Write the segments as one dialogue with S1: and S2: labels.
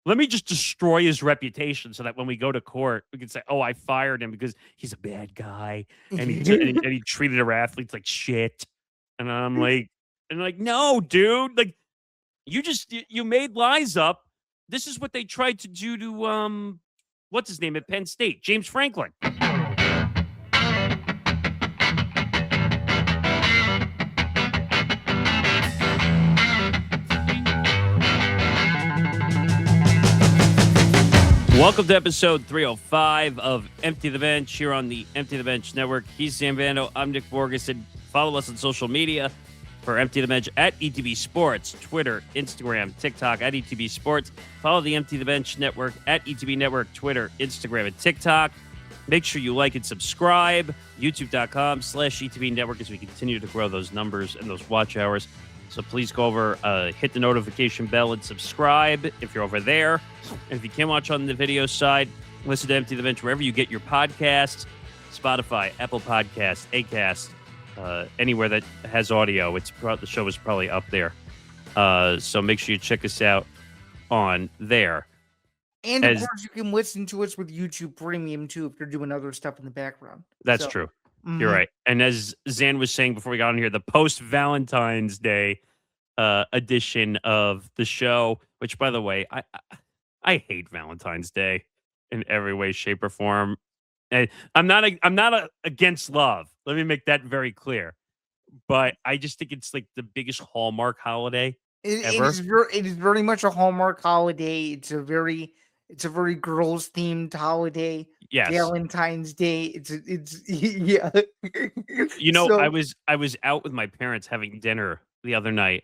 S1: Let me just destroy his reputation so that when we go to court, we can say, "Oh, I fired him because he's a bad guy and he treated our athletes like shit." And I'm like, "No, dude! Like you made lies up. This is what they tried to do to what's his name at Penn State, James Franklin." Welcome to episode 305 of Empty the Bench here on the Empty the Bench Network. He's Sam Bando. I'm Nick Morgasen. Follow us on social media for Empty the Bench at ETB Sports, Twitter, Instagram, TikTok at ETB Sports. Follow the Empty the Bench Network at ETB Network, Twitter, Instagram, and TikTok. Make sure you like and subscribe. YouTube.com/ETB Network as we continue to grow those numbers and those watch hours. So please go over, hit the notification bell and subscribe if you're over there. And if you can't watch on the video side, listen to Empty the Bench wherever you get your podcasts, Spotify, Apple Podcasts, Acast, anywhere that has audio. The show is probably up there. So make sure you check us out on there.
S2: And of course, you can listen to us with YouTube Premium too if you're doing other stuff in the background.
S1: That's true. You're right. And as Zain was saying before we got on here, the post-Valentine's Day edition of the show, which, by the way, I hate Valentine's Day in every way, shape, or form. And I'm not against love. Let me make that very clear. But I just think it's like the biggest Hallmark holiday ever.
S2: It is very much a Hallmark holiday. It's a very girls themed holiday.
S1: Yes.
S2: Valentine's Day. It's yeah.
S1: I was out with my parents having dinner the other night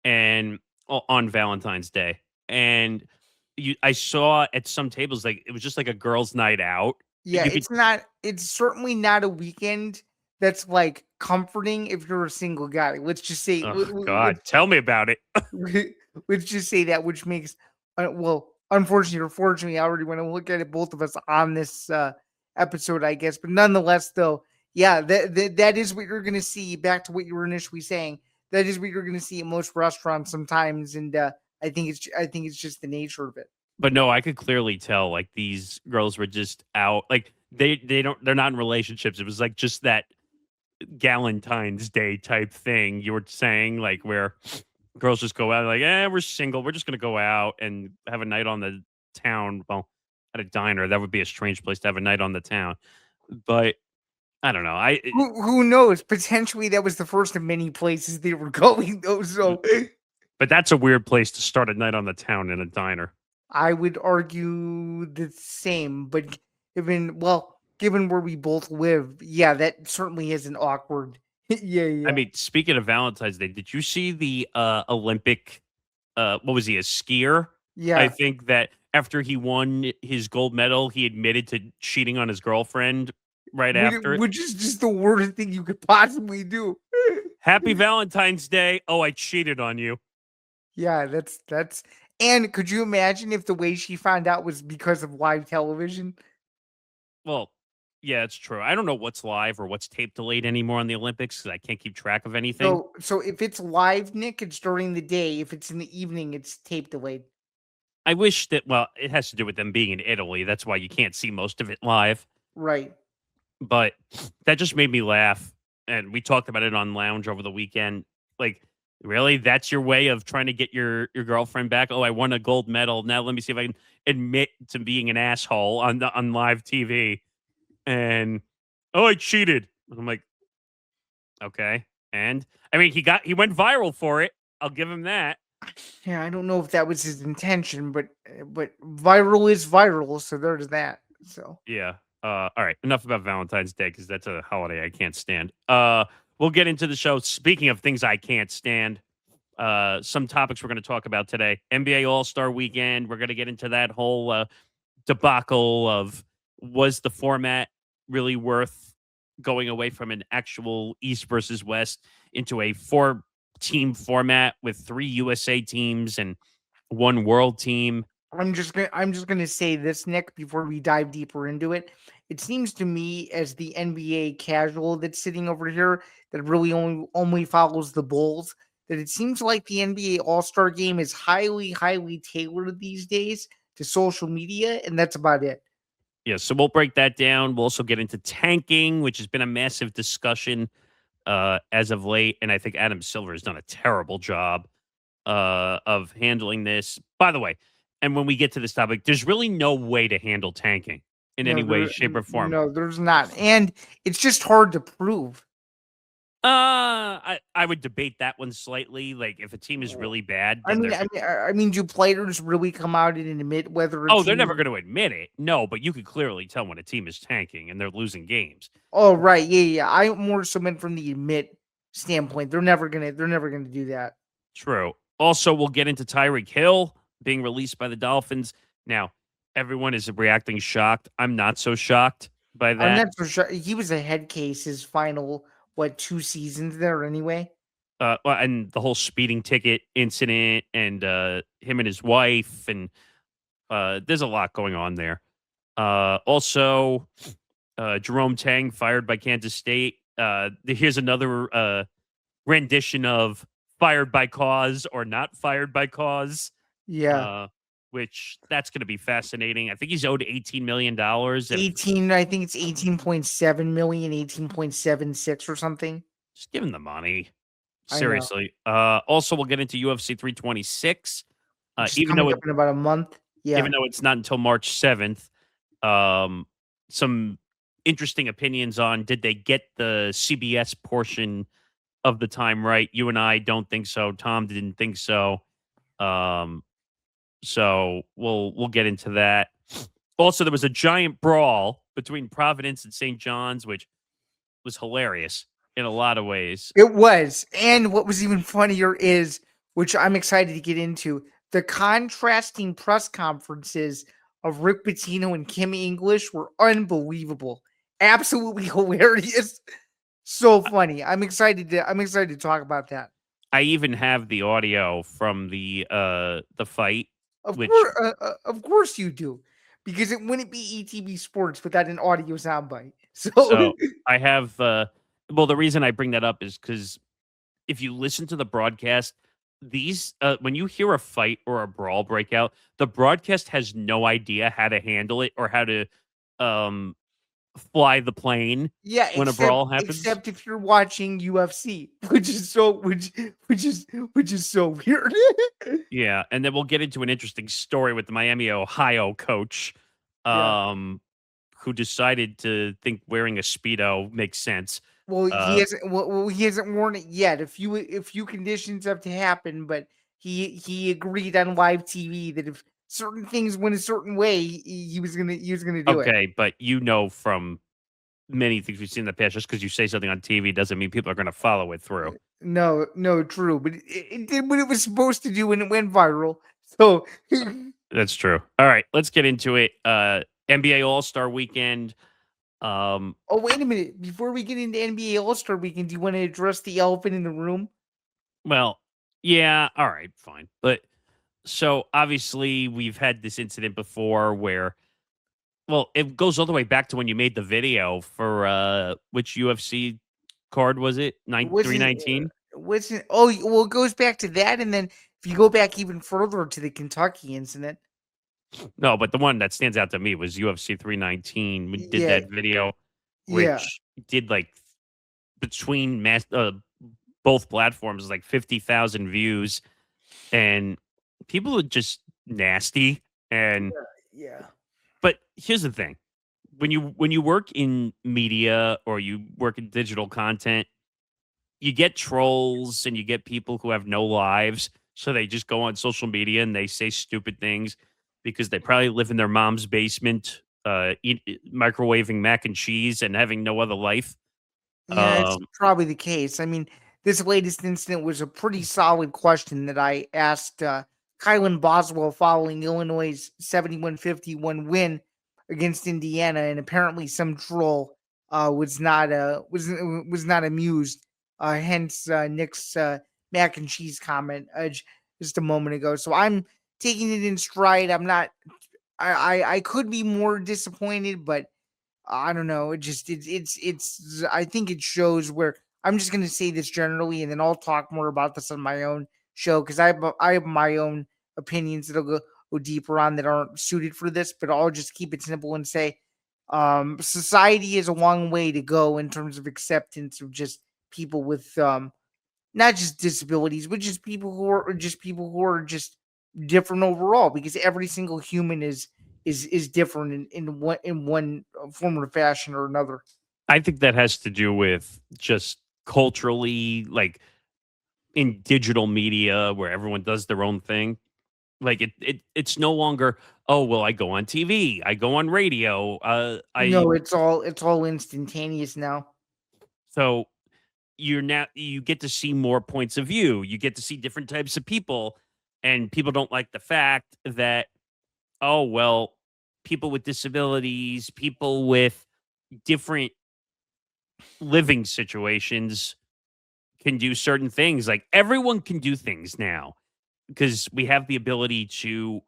S1: and on Valentine's Day. And I saw at some tables like it was just like a girls' night out.
S2: Yeah, it's certainly not a weekend that's like comforting if you're a single guy. Let's just say
S1: God, tell me about it.
S2: Let's just say that, which makes unfortunately or fortunately, I already want to look at it, both of us on this episode, I guess. But nonetheless, though, yeah, that is what you're going to see. Back to what you were initially saying, that is what you're going to see at most restaurants sometimes, and I think it's just the nature of it.
S1: But no, I could clearly tell like these girls were just out, like they're not in relationships. It was like just that Galentine's Day type thing you were saying, like where girls just go out like, we're single. We're just going to go out and have a night on the town. Well, at a diner, that would be a strange place to have a night on the town. But I don't know.
S2: Who knows? Potentially that was the first of many places they were going, though. So,
S1: but that's a weird place to start a night on the town in a diner.
S2: I would argue the same, but given where we both live, yeah, that certainly is an awkward. Yeah.
S1: I mean, speaking of Valentine's Day, did you see the Olympic? What was he, a skier?
S2: Yeah,
S1: I think that after he won his gold medal, he admitted to cheating on his girlfriend after,
S2: which is just the worst thing you could possibly do.
S1: Happy Valentine's Day! Oh, I cheated on you.
S2: Yeah, that's. And could you imagine if the way she found out was because of live television?
S1: Well, yeah, it's true. I don't know what's live or what's tape delayed anymore on the Olympics because I can't keep track of anything.
S2: So if it's live, Nick, it's during the day. If it's in the evening, it's tape delayed.
S1: I wish that, it has to do with them being in Italy. That's why you can't see most of it live.
S2: Right.
S1: But that just made me laugh. And we talked about it on Lounge over the weekend. Like, really? That's your way of trying to get your girlfriend back? Oh, I won a gold medal. Now let me see if I can admit to being an asshole on live TV. And, oh, I cheated. I'm like, okay. And, I mean, he went viral for it. I'll give him that.
S2: Yeah, I don't know if that was his intention, but viral is viral, so there's that. So
S1: yeah. All right. Enough about Valentine's Day because that's a holiday I can't stand. We'll get into the show. Speaking of things I can't stand, some topics we're going to talk about today. NBA All-Star Weekend. We're going to get into that whole debacle of was the format really worth going away from an actual East versus West into a 4-team format with 3 USA teams and 1 world team.
S2: I'm just gonna say this, Nick, before we dive deeper into it. It seems to me, as the NBA casual that's sitting over here, that really only follows the Bulls, that it seems like the NBA All-Star Game is highly, highly tailored these days to social media, and that's about it.
S1: Yeah, so we'll break that down. We'll also get into tanking, which has been a massive discussion as of late, and I think Adam Silver has done a terrible job of handling this. By the way, and when we get to this topic, there's really no way to handle tanking in any
S2: No,
S1: way, shape, or form.
S2: no, there's not, and it's just hard to prove.
S1: I would debate that one slightly. Like, if a team is really bad,
S2: I
S1: then
S2: mean,
S1: they're
S2: I mean, I mean, do players really come out and admit whether a
S1: oh, they're never
S2: team?
S1: going to admit it. No, but you could clearly tell when a team is tanking and they're losing games.
S2: Oh, right, yeah, yeah. I more so meant from the admit standpoint. They're never gonna do that.
S1: True. Also, we'll get into Tyreek Hill being released by the Dolphins. Now, everyone is reacting shocked. I'm not so shocked by
S2: I'm
S1: that.
S2: not so sure. He was a head case his final 2 seasons there anyway.
S1: And the whole speeding ticket incident and him and his wife, and there's a lot going on there. Also, Jerome Tang fired by Kansas State. Here's another rendition of fired by cause or not fired by cause,
S2: Yeah,
S1: uh, which that's going to be fascinating. I think he's owed $18 million. If
S2: 18. I think it's 18.7 million, 18.76 or something.
S1: just give him the money,
S2: I know.
S1: seriously. Also, we'll get into UFC 326.
S2: Which is
S1: Even
S2: coming
S1: though
S2: up in about a month. Yeah.
S1: it's not until March 7th, um, some interesting opinions on did they get the CBS portion of the time right? You and I don't think so. Tom didn't think so. Um, so we'll get into that. Also, there was a giant brawl between Providence and St. John's, which was hilarious in a lot of ways.
S2: It was. And what was even funnier is, which I'm excited to get into, the contrasting press conferences of Rick Pitino and Kim English were unbelievable. Absolutely hilarious. So funny. I'm excited to talk about that.
S1: I even have the audio from the fight,
S2: Of
S1: which
S2: course, of course you do, because it wouldn't be ETB Sports without an audio soundbite. So
S1: so I have well, the reason I bring that up is because if you listen to the broadcast, these when you hear a fight or a brawl break out, the broadcast has no idea how to handle it or how to um fly the plane
S2: yeah,
S1: when a brawl happens.
S2: except if you're watching UFC, which is so weird.
S1: Yeah, and then we'll get into an interesting story with the Miami, Ohio coach,
S2: Yeah.
S1: um, who decided to think wearing a speedo makes sense.
S2: Well,
S1: Uh,
S2: he hasn't worn it yet. A few conditions have to happen, but he agreed on live TV that if certain things went a certain way, he was gonna do it.
S1: okay, but you know from many things we've seen in the past, just because you say something on TV doesn't mean people are going to follow it through.
S2: No, no, true, but it did what it was supposed to do, and it went viral. So,
S1: That's true. All right, let's get into it. NBA All Star Weekend. Um,
S2: oh wait a minute, before we get into NBA All Star Weekend, do you want to address the elephant in the room?
S1: well, yeah, all right, fine, but so obviously we've had this incident before where well, it goes all the way back to when you made the video for which UFC card was it? Nine
S2: Was it
S1: 319?
S2: wasn't oh well, it goes back to that, and then if you go back even further to the Kentucky incident,
S1: No, but the one that stands out to me was UFC 319. We did
S2: yeah,
S1: that video,
S2: yeah,
S1: which did like between both platforms like 50,000 views, and people are just nasty. And
S2: yeah.
S1: but here's the thing: when you work in media or you work in digital content, you get trolls and you get people who have no lives. So they just go on social media and they say stupid things because they probably live in their mom's basement, microwaving mac and cheese and having no other life.
S2: Yeah, it's
S1: Um,
S2: probably the case. I mean, this latest incident was a pretty solid question that I asked Kylan Boswell following Illinois' 71-51 win against Indiana, and apparently some troll was not amused. Hence Nick's mac and cheese comment just a moment ago. So I'm taking it in stride. I'm not. I could be more disappointed, but I don't know. It's I think it shows where I'm just gonna say this generally, and then I'll talk more about this on my own show because I have my own opinions that'll go deeper on that aren't suited for this, but I'll just keep it simple and say society is a long way to go in terms of acceptance of just people with not just disabilities, but just people who are just different overall. Because every single human is different in one form or fashion or another.
S1: I think that has to do with just culturally, like in digital media where everyone does their own thing. Like it's no longer, oh well, I go on TV, I go on radio. I
S2: No, it's all instantaneous now.
S1: so you get to see more points of view. You get to see different types of people, and people don't like the fact that, oh well, people with disabilities, people with different living situations can do certain things. Like everyone can do things now because we have the ability to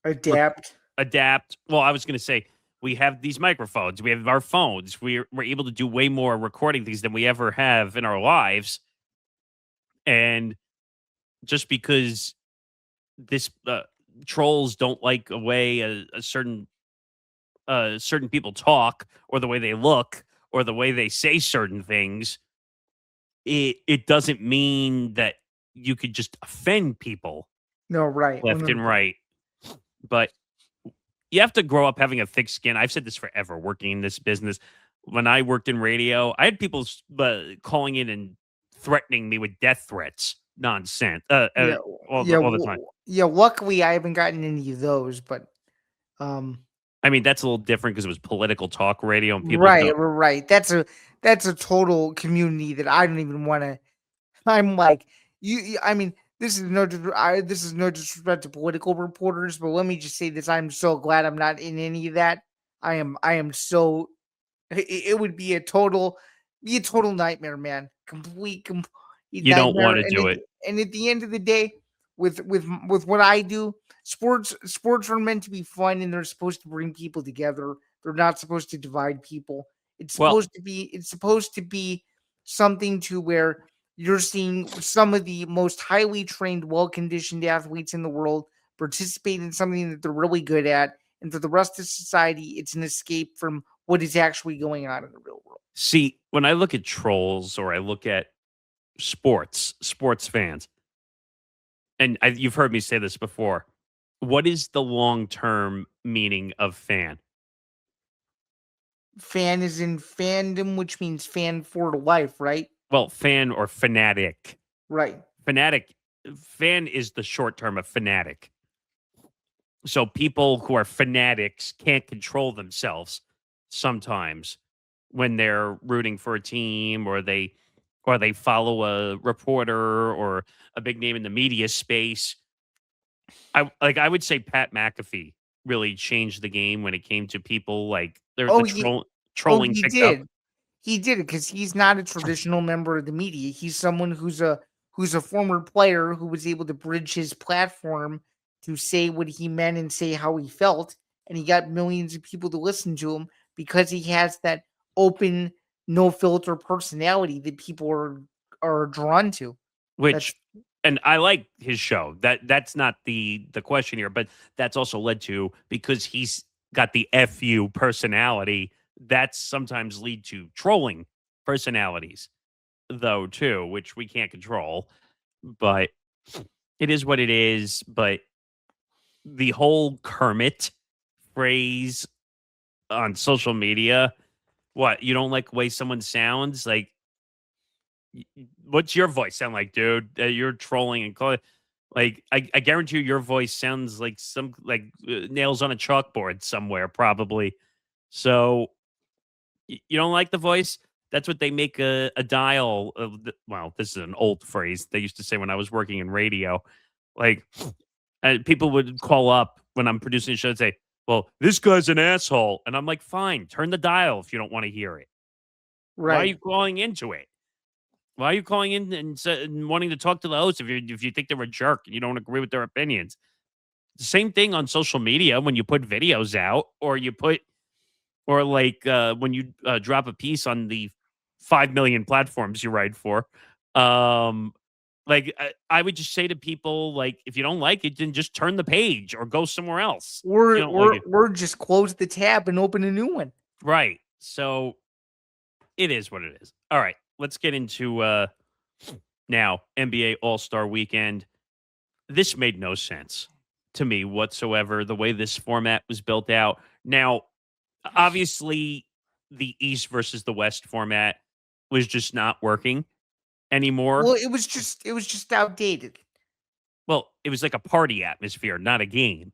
S1: rec-
S2: Adapt.
S1: adapt. Well, I was going to say we have these microphones, we have our phones. We're able to do way more recording things than we ever have in our lives. And just because this trolls don't like a way a certain people talk or the way they look or the way they say certain things, it doesn't mean that you could just offend people
S2: No, right.
S1: left and right. But you have to grow up having a thick skin. I've said this forever working in this business. When I worked in radio, I had people calling in and threatening me with death threats, nonsense,
S2: Yeah,
S1: all the time.
S2: yeah. Luckily, I haven't gotten any of those, but um,
S1: I mean, that's a little different because it was political talk radio, and people
S2: right,
S1: don't.
S2: right. That's a total community that I don't even want to. I'm like I mean, this is no disrespect to political reporters, but let me just say this: I'm so glad I'm not in any of that. I am so. It would be a total nightmare, man. Complete
S1: You don't
S2: nightmare.
S1: want to do it.
S2: And at the end of the day, with what I do, sports are meant to be fun, and they're supposed to bring people together. They're not supposed to divide people.
S1: Well,
S2: It's supposed to be something to where you're seeing some of the most highly trained, well conditioned athletes in the world participate in something that they're really good at, and for the rest of society, it's an escape from what is actually going on in the real world.
S1: see, when I look at trolls or I look at sports fans, and you've heard me say this before. What is the long term meaning of fan?
S2: Fan is in fandom, which means fan for life, right?
S1: Well, fan or fanatic.
S2: Right.
S1: Fanatic, fan is the short term of fanatic. So people who are fanatics can't control themselves sometimes when they're rooting for a team or they follow a reporter or a big name in the media space. I would say Pat McAfee really changed the game when it came to people like
S2: Oh,
S1: the
S2: he
S1: trolling
S2: he
S1: picked up,
S2: did. He did it because he's not a traditional member of the media. He's someone who's a former player who was able to bridge his platform to say what he meant and say how he felt, and he got millions of people to listen to him because he has that open, no filter personality that people are drawn to. That's
S1: which and I like his show. That's not the question here, but that's also led to because he's got the FU personality, that's sometimes lead to trolling personalities though too, which we can't control. But it is what it is. But the whole Kermit phrase on social media, what, you don't like the way someone sounds? Like, what's your voice sound like, dude? You're trolling and calling. Like, I guarantee you, your voice sounds like some nails on a chalkboard somewhere, probably. So you don't like the voice? That's what they make a dial of. Well, this is an old phrase they used to say when I was working in radio. Like, people would call up when I'm producing a show and say, "Well, this guy's an asshole," and I'm like, "Fine, turn the dial if you don't want to hear it. Why are
S2: right.
S1: you calling into it? Why are you calling in and wanting to talk to the host if you think they're a jerk and you don't agree with their opinions?" The same thing on social media when you put videos out or you put or like when you drop a piece on the 5 million platforms you write for. Um, Like, I would just say to people, like, if you don't like it, then just turn the page or go somewhere else. If
S2: or
S1: you don't like it.
S2: just close the tab and open a new one.
S1: Right. So it is what it is. All right. Let's get into now NBA All-Star weekend. This made no sense to me whatsoever, the way this format was built out. Now, obviously, the East versus the West format was just not working anymore.
S2: Well, it was just outdated.
S1: Well, it was like a party atmosphere, not a game.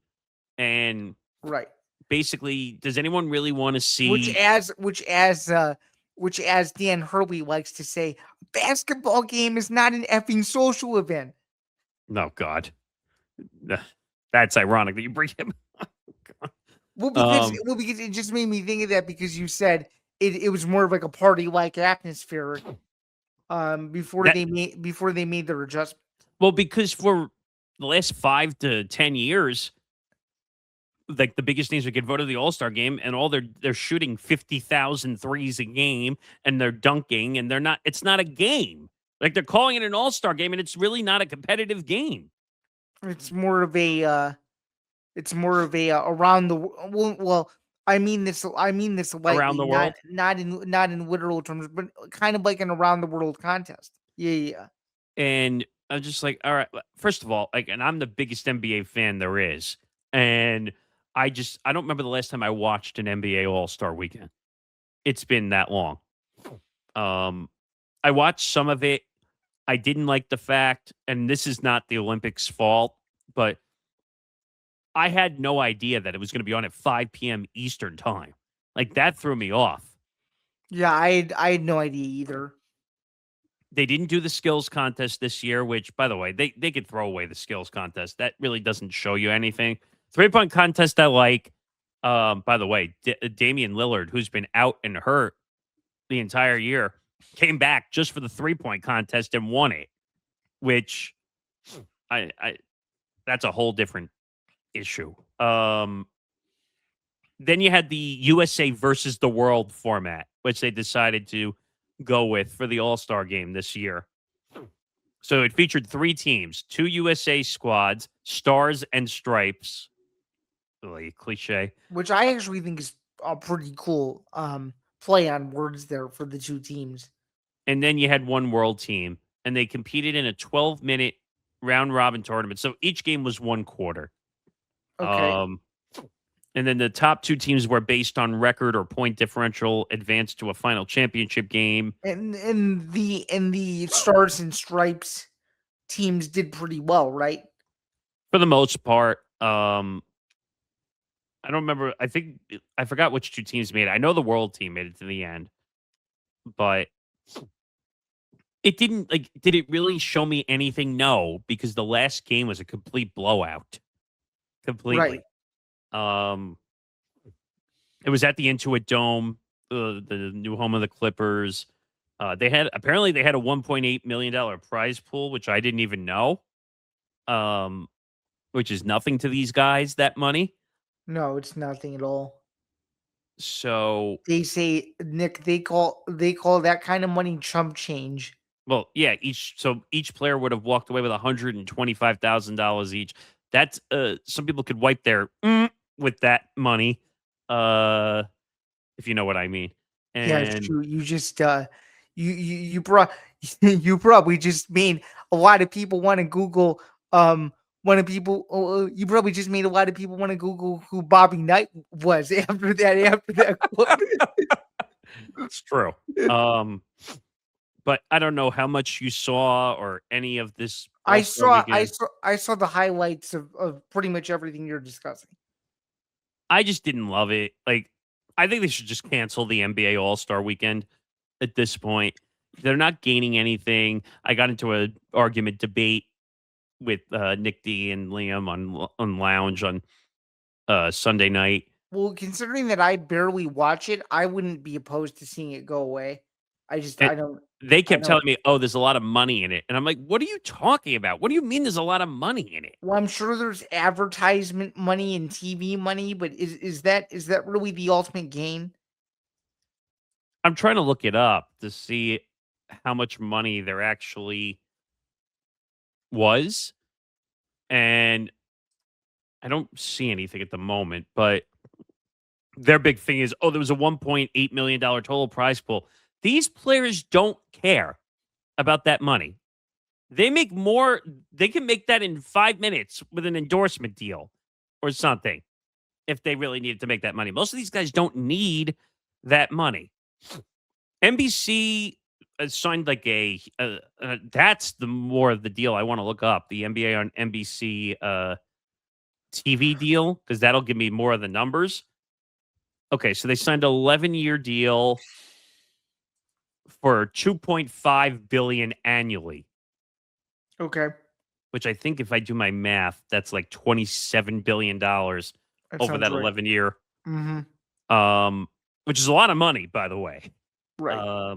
S1: And
S2: Right.
S1: basically, does anyone really want to
S2: Which
S1: see?
S2: as which as Dan Hurley likes to say, a basketball game is not an effing social event.
S1: No, God, that's ironic that you bring him.
S2: Well, because it just made me think of that because you said it was more of like a party like atmosphere before
S1: That
S2: they made their adjustment.
S1: well, because for the last 5 to 10 years, like the biggest names would get voted to the All-Star game, and all they're shooting 50,000 threes a game, and they're dunking, and they're not. It's not a game. Like they're calling it an All-Star game, and it's really not a competitive game.
S2: It's more of a around the well. I mean this
S1: Around
S2: lightly,
S1: the world.
S2: not in literal terms, but kind of like an around the world contest. Yeah, yeah.
S1: And I'm just like, all right. First of all, like, and I'm the biggest NBA fan there is, and I don't remember the last time I watched an NBA All Star Weekend. It's been that long. Um, I watched some of it. I didn't like the fact, and this is not the Olympics' fault, but I had no idea that it was going to be on at 5 p.m. Eastern time. Like that threw me off.
S2: Yeah, I had no idea either.
S1: They didn't do the skills contest this year, which, by the way, they could throw away the skills contest. That really doesn't show you anything. 3-point contest, I like. By the way, Damian Lillard, who's been out and hurt the entire year, came back just for the 3-point contest and won it. Which, I that's a whole different issue. Then you had the USA versus the world format, which they decided to go with for the All Star game this year. So it featured 3 teams, 2 USA squads, stars and stripes. Really cliche.
S2: Which I actually think is a pretty cool play on words there for the two teams.
S1: And then you had one world team, and they competed in a 12-minute round robin tournament. So each game was 1 quarter.
S2: Okay.
S1: And then the top 2 teams were based on record or point differential advanced to a final championship game.
S2: And the stars and stripes teams did pretty well, right?
S1: For the most part, I don't remember. I forgot which 2 teams made it. I know the world team made it to the end, but it didn't like. Did it really show me anything? No, because the last game was a complete blowout.
S2: Right.
S1: Completely. Um, it was at the Intuit Dome, the new home of the Clippers. Apparently they had a $1.8 million prize pool, which I didn't even know. Which is nothing to these guys. That money.
S2: No, it's nothing at all.
S1: So,
S2: They say, Nick, they call that kind of money chump change.
S1: well, yeah, each player would have walked away with $125,000 each. That's some people could wipe their with that money, if you know what I mean.
S2: Yeah, it's
S1: And
S2: true. You just you brought you probably just made a lot of people want to Google one of people you probably just made a lot of people want to Google who Bobby Knight was after that quote.
S1: it's true. But I don't know how much you saw or any of this All-Star weekend.
S2: I saw the highlights of pretty much everything you're discussing.
S1: I just didn't love it. Like, I think they should just cancel the NBA All-Star weekend at this point. They're not gaining anything. I got into an argument debate with Nick D and Liam on Lounge on Sunday night.
S2: Well, considering that I barely watch it, I wouldn't be opposed to seeing it go away.
S1: And they
S2: I
S1: kept
S2: don't
S1: telling me, "Oh, there's a lot of money in it," and I'm like, "What are you talking about? What do you mean there's a lot of money in it?"
S2: Well, I'm sure there's advertisement money and TV money, but is that really the ultimate gain?
S1: I'm trying to look it up to see how much money they're actually was, and I don't see anything at the moment, but their big thing is, there was a $1.8 million total prize pool. These players don't care about that money. They make more, they can make that in 5 minutes with an endorsement deal or something if they really needed to make that money. Most of these guys don't need that money. NBC signed like that's the more of the deal I want to look up. The NBA on NBC TV deal, because that'll give me more of the numbers. Okay, so they signed an 11-year deal for $2.5 billion annually,
S2: Okay.
S1: which I think if I do my math, that's like $27 billion
S2: That
S1: over
S2: sounds
S1: that
S2: right.
S1: 11-year.
S2: Mm-hmm.
S1: Which is a lot of money, by the way.
S2: Right.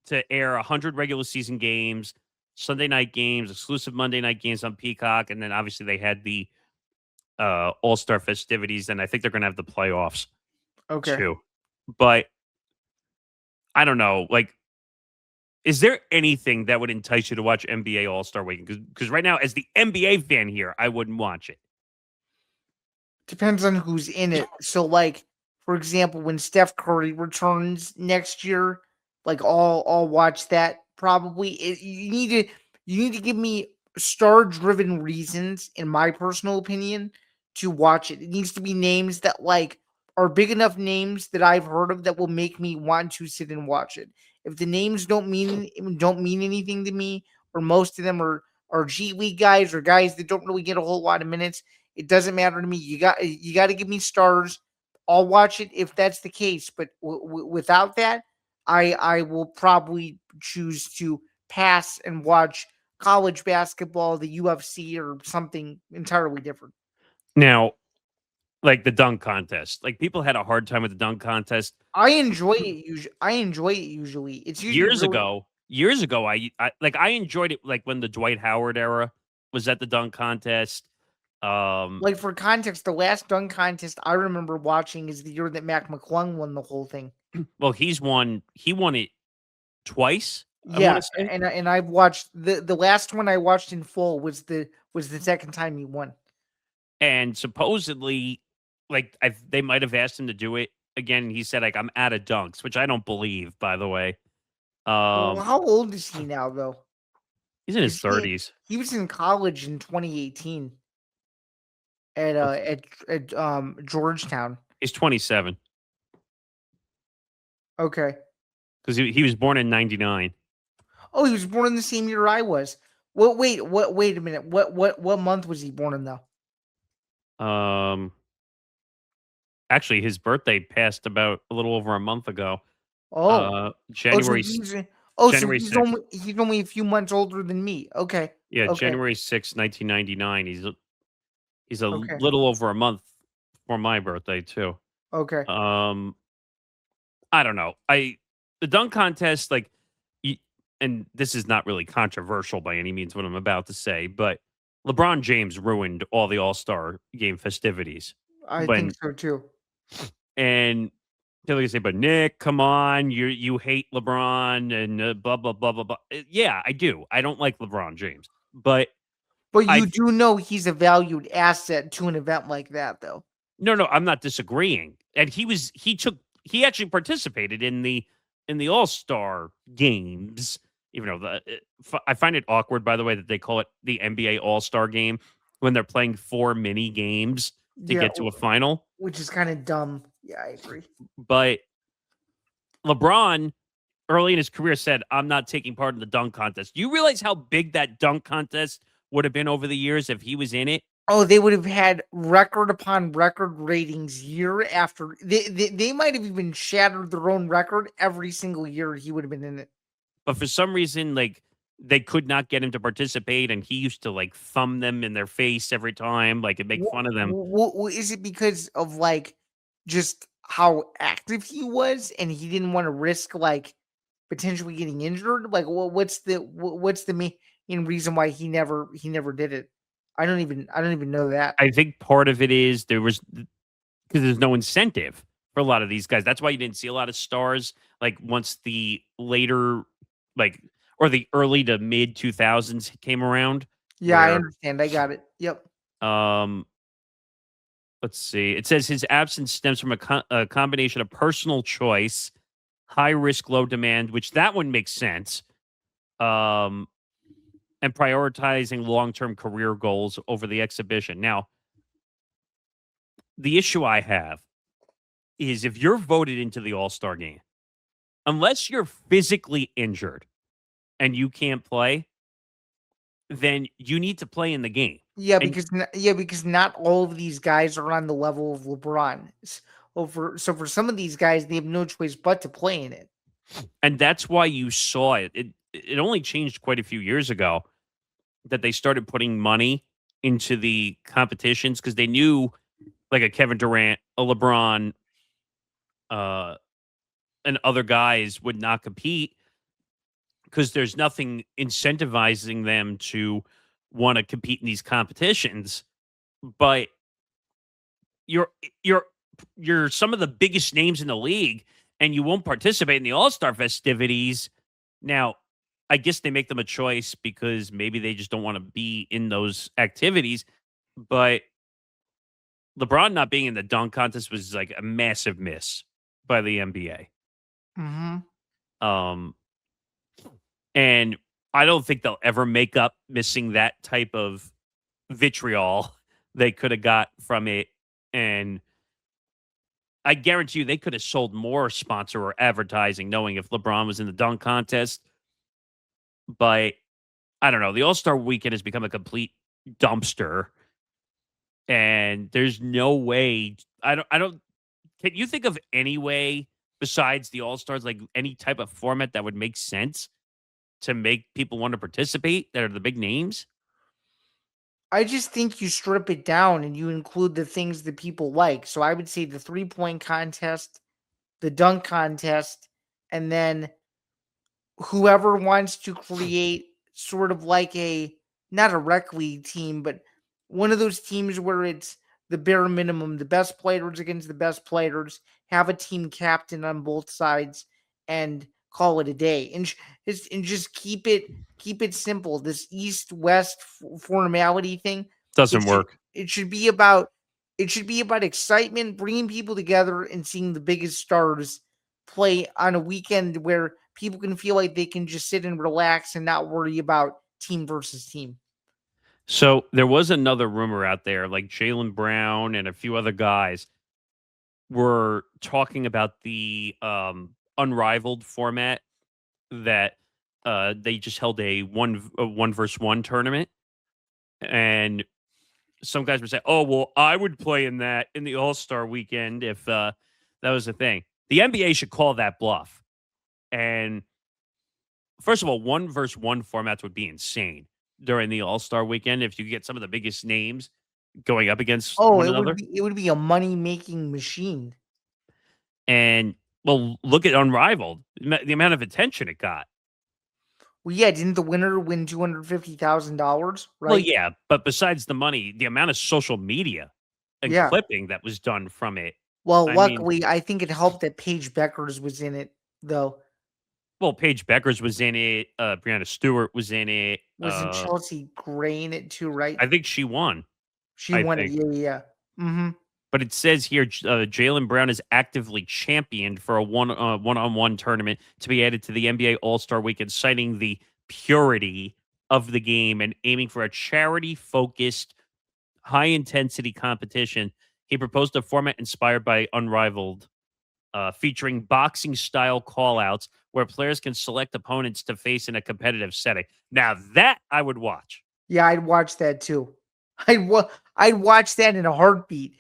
S1: To air 100 regular season games, Sunday night games, exclusive Monday night games on Peacock, and then obviously they had the All-Star festivities, and I think they're going to have the playoffs
S2: Okay.
S1: too. But I don't know, like, is there anything that would entice you to watch NBA All-Star Weekend? Because right now, as the NBA fan here, I wouldn't watch it.
S2: Depends on who's in it. So, like, for example, when Steph Curry returns next year, like, I'll watch that probably. You need to give me star-driven reasons, in my personal opinion, to watch it. It needs to be names that like are big enough names that I've heard of that will make me want to sit and watch it. If the names don't mean anything to me, or most of them are G League guys or guys that don't really get a whole lot of minutes, it doesn't matter to me. You got to give me stars. I'll watch it if that's the case. But without that, I will probably choose to pass and watch college basketball, the UFC, or something entirely different.
S1: Now, like the dunk contest, like people had a hard time with the dunk contest
S2: I enjoy it usually. It's usually
S1: years
S2: really
S1: ago. Years ago, I enjoyed it like when the Dwight Howard era was at the dunk contest.
S2: like, for context. The last dunk contest I remember watching is the year that Mac McClung won the whole thing.
S1: Well, he won it twice, I
S2: Yeah,
S1: want to say.
S2: and I've watched the last one I watched in full was the second time he won.
S1: And supposedly, like they might have asked him to do it again. He said, like, I'm out of dunks, which I don't believe, by the way.
S2: Well, how old is he now, though?
S1: He's in his
S2: Is he
S1: 30s.
S2: he was in college in 2018 at Georgetown.
S1: He's 27
S2: Okay.
S1: because he was born in 99.
S2: Oh, he was born in the same year I was. Well, wait a minute. What month was he born in, though?
S1: Um, Actually, his birthday passed about a little over a month ago.
S2: Oh. Oh, so
S1: January
S2: he's oh, so
S1: January
S2: he's
S1: 6th.
S2: only a few months older than me. Okay.
S1: Yeah,
S2: Okay.
S1: January 6th, 1999. He's a
S2: Okay.
S1: little over a month for my birthday too.
S2: Okay.
S1: Um, I don't know. The dunk contest, like, y- and this is not really controversial by any means what I'm about to say, but LeBron James ruined all the All Star game festivities
S2: I think
S1: when
S2: so too.
S1: and people can say, but Nick, come on, you hate LeBron and blah blah blah blah blah. Yeah, I do. I don't like LeBron James, but
S2: But
S1: I
S2: you do know he's a valued asset to an event like that, though.
S1: no, I'm not disagreeing. And he actually participated in the All-Star games, even though I find it awkward, by the way, that they call it the NBA All-Star game when they're playing 4 mini games to
S2: Yeah,
S1: get to a final.
S2: which is kind of dumb. Yeah, I agree.
S1: But LeBron early in his career said, "I'm not taking part in the dunk contest." Do you realize how big that dunk contest would have been over the years if he was in it?
S2: Oh, they would have had record upon record ratings year after. They might have even shattered their own record every single year he would have been in it.
S1: But for some reason, like, they could not get him to participate, and he used to, like, thumb them in their face every time, like, and make fun of them.
S2: Is it because of, like, just how active he was, and he didn't want to risk, like, potentially getting injured? Like, what's the main reason why he never did it? I don't even know that.
S1: I think part of it is because there's no incentive for a lot of these guys. That's why you didn't see a lot of stars, like, once the later, like, or the early to mid 2000s came around.
S2: Yeah, I
S1: where
S2: understand. I got it. Yep.
S1: um let's see. It says his absence stems from a combination of personal choice, high risk, low demand, which that one makes sense. Um, and prioritizing long term career goals over the exhibition. Now, the issue I have is if you're voted into the All Star game, unless you're physically injured and you can't play, then you need to play in the game. And
S2: Because not all of these guys are on the level of LeBron. So for some of these guys, they have no choice but to play in it.
S1: that's why you saw it. It only changed quite a few years ago that they started putting money into the competitions because they knew like a Kevin Durant, a LeBron, uh, and other guys would not compete because there's nothing incentivizing them to want to compete in these competitions. But you're you're you're some of the biggest names in the league, and you won't participate in the All Star festivities. Now, I guess they make them a choice because maybe they just don't want to be in those activities. But LeBron not being in the dunk contest was like a massive miss by the NBA.
S2: Hmm.
S1: Um, and I don't think they'll ever make up missing that type of vitriol they could have got from it. And I guarantee you they could have sold more sponsor or advertising knowing if LeBron was in the dunk contest. But I don't know. The All Star weekend has become a complete dumpster. And there's no way I don't can you think of any way besides the All Stars, like any type of format that would make sense to make people want to participate that are the big names?
S2: I just think you strip it down and you include the things that people like. So I would say the 3-point contest, the dunk contest, and then whoever wants to create sort of like a not a rec league team, but one of those teams where it's the bare minimum, the best players against the best players, have a team captain on both sides, and call it a day, and just keep it simple. This East West formality thing, it
S1: Doesn't
S2: should
S1: work.
S2: it should be about it should be about excitement, bringing people together, and seeing the biggest stars play on a weekend where people can feel like they can just sit and relax and not worry about team versus team.
S1: So there was another rumor out there, like Jalen Brown and a few other guys were talking about the unrivaled format that they just held a one versus one tournament. And some guys would say, "Oh, well, I would play in that in the All Star weekend if that was a thing." The NBA should call that bluff. And first of all, one versus one formats would be insane during the All Star weekend if you get some of the biggest names going up against
S2: Oh,
S1: one another.
S2: it would be a money making machine.
S1: And well, look at Unrivaled, the amount of attention it got.
S2: Well, yeah, didn't the winner win $250,000?
S1: Well,
S2: Right?
S1: yeah, but besides the money, the amount of social media and
S2: Yeah.
S1: clipping that was done from it.
S2: Well,
S1: I mean,
S2: luckily, I think it helped that Paige Beckers was in it, though.
S1: well, Paige Beckers was in it. Brianna Stewart was in it.
S2: Wasn't Chelsea Gray in it too? Right?
S1: I think she won.
S2: She
S1: I
S2: won it.
S1: think,
S2: Yeah, yeah. Yeah. Mm-hmm.
S1: but it says here Jalen Brown is actively championed for a one-on-one tournament to be added to the NBA All Star Weekend, citing the purity of the game and aiming for a charity-focused, high-intensity competition. He proposed a format inspired by Unrivaled, featuring boxing style callouts where players can select opponents to face in a competitive setting. Now that I would watch.
S2: Yeah, I'd watch that too. I'd watch that in a heartbeat.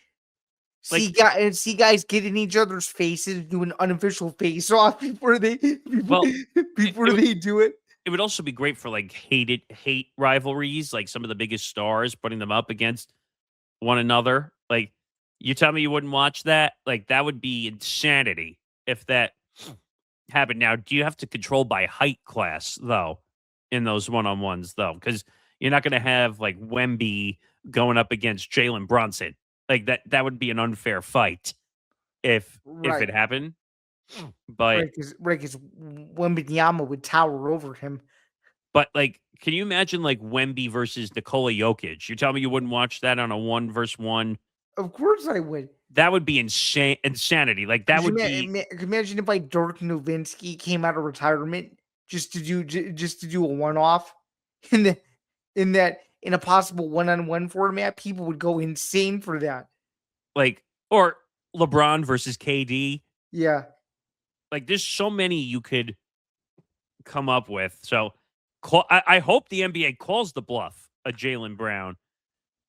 S1: Like,
S2: See guys get in each other's faces, do an unofficial face off
S1: well, it,
S2: before
S1: it,
S2: they do it.
S1: it would also be great for like hate rivalries, like some of the biggest stars putting them up against one another. Like, you tell me you wouldn't watch that? Like, that would be insanity if that happened. Now, do you have to control by height class though in those one on ones though? Because you're not going to have like Wemby going up against Jalen Brunson. Like that would be an unfair fight if
S2: Right.
S1: it happened. But
S2: Right, because Wembanyama would tower over him.
S1: But like, can you imagine like Wemby versus Nikola Jokic? You tell me you wouldn't watch that on a 1-versus-1?
S2: Of course I would.
S1: That would be insanity. Like that would be
S2: Imagine if like Dirk Nowitzki came out of retirement just to do a one off in the in a possible one-on-one format. People would go insane for that.
S1: like, or LeBron versus KD.
S2: Yeah.
S1: Like, there's so many you could come up with. So, I hope the NBA calls the bluff of Jaylen Brown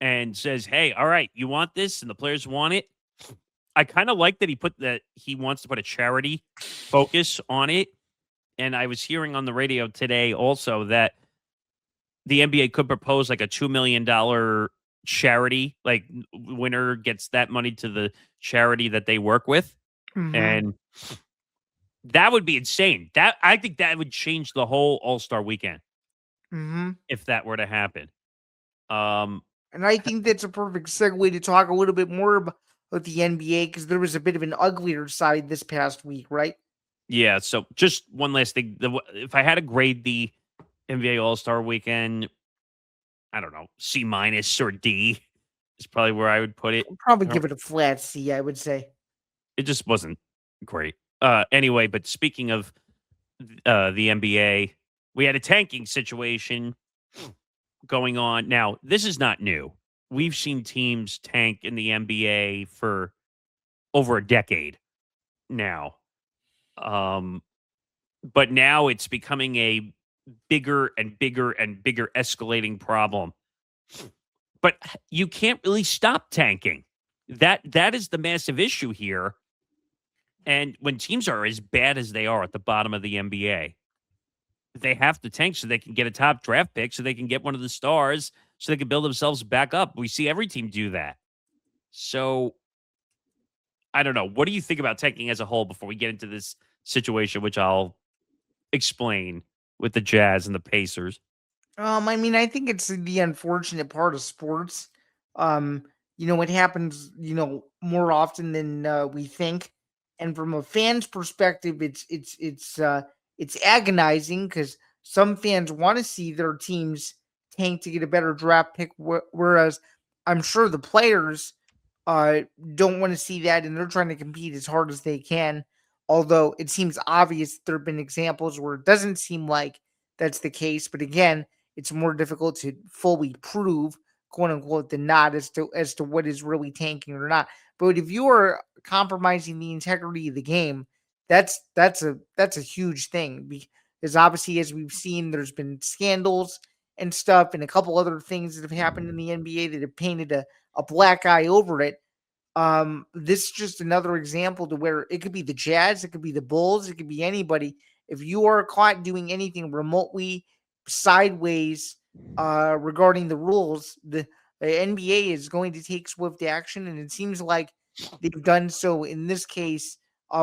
S1: and says, "Hey, all right, you want this, and the players want it." I kind of like that he wants to put a charity focus on it. And I was hearing on the radio today also that the NBA could propose like a $2 million charity, like winner gets that money to the charity that they work with.
S2: Mm-hmm.
S1: And that would be insane. I think that would change the whole All-Star weekend
S2: Mm-hmm.
S1: if that were to happen. Um,
S2: And I think that's a perfect segue to talk a little bit more about the NBA because there was a bit of an uglier side this past week, right?
S1: yeah. So just one last thing: if I had to grade the NBA All-Star weekend, I don't know, C minus or D is probably where I would put it.
S2: I'll probably give it a flat C, I would say.
S1: It just wasn't great. Anyway, but speaking of the NBA, we had a tanking situation going on. Now, this is not new. We've seen teams tank in the NBA for over a decade now. But now it's becoming a bigger and bigger and bigger escalating problem. But you can't really stop tanking. That is the massive issue here. And when teams are as bad as they are at the bottom of the NBA, they have to tank so they can get a top draft pick, so they can get one of the stars, so they can build themselves back up. We see every team do that. So I don't know. What do you think about tanking as a whole before we get into this situation, which I'll explain with the Jazz and the Pacers?
S2: I mean, I think it's the unfortunate part of sports. Um, it happens, more often than we think. And from a fan's perspective, it's agonizing because some fans want to see their teams tank to get a better draft pick, whereas I'm sure the players uh don't want to see that, and they're trying to compete as hard as they can. Although it seems obvious there have been examples where it doesn't seem like that's the case, but again, it's more difficult to fully prove, quote unquote, than not as to what is really tanking or not. But if you are compromising the integrity of the game, that's a huge thing because obviously, as we've seen, there's been scandals and stuff, and a couple other things that have happened in the NBA that have painted a black eye over it. This is just another example to where it could be the Jazz, it could be the Bulls, it could be anybody. If you are caught doing anything remotely sideways regarding the rules, the NBA is going to take swift action, and it seems like they've done so in this case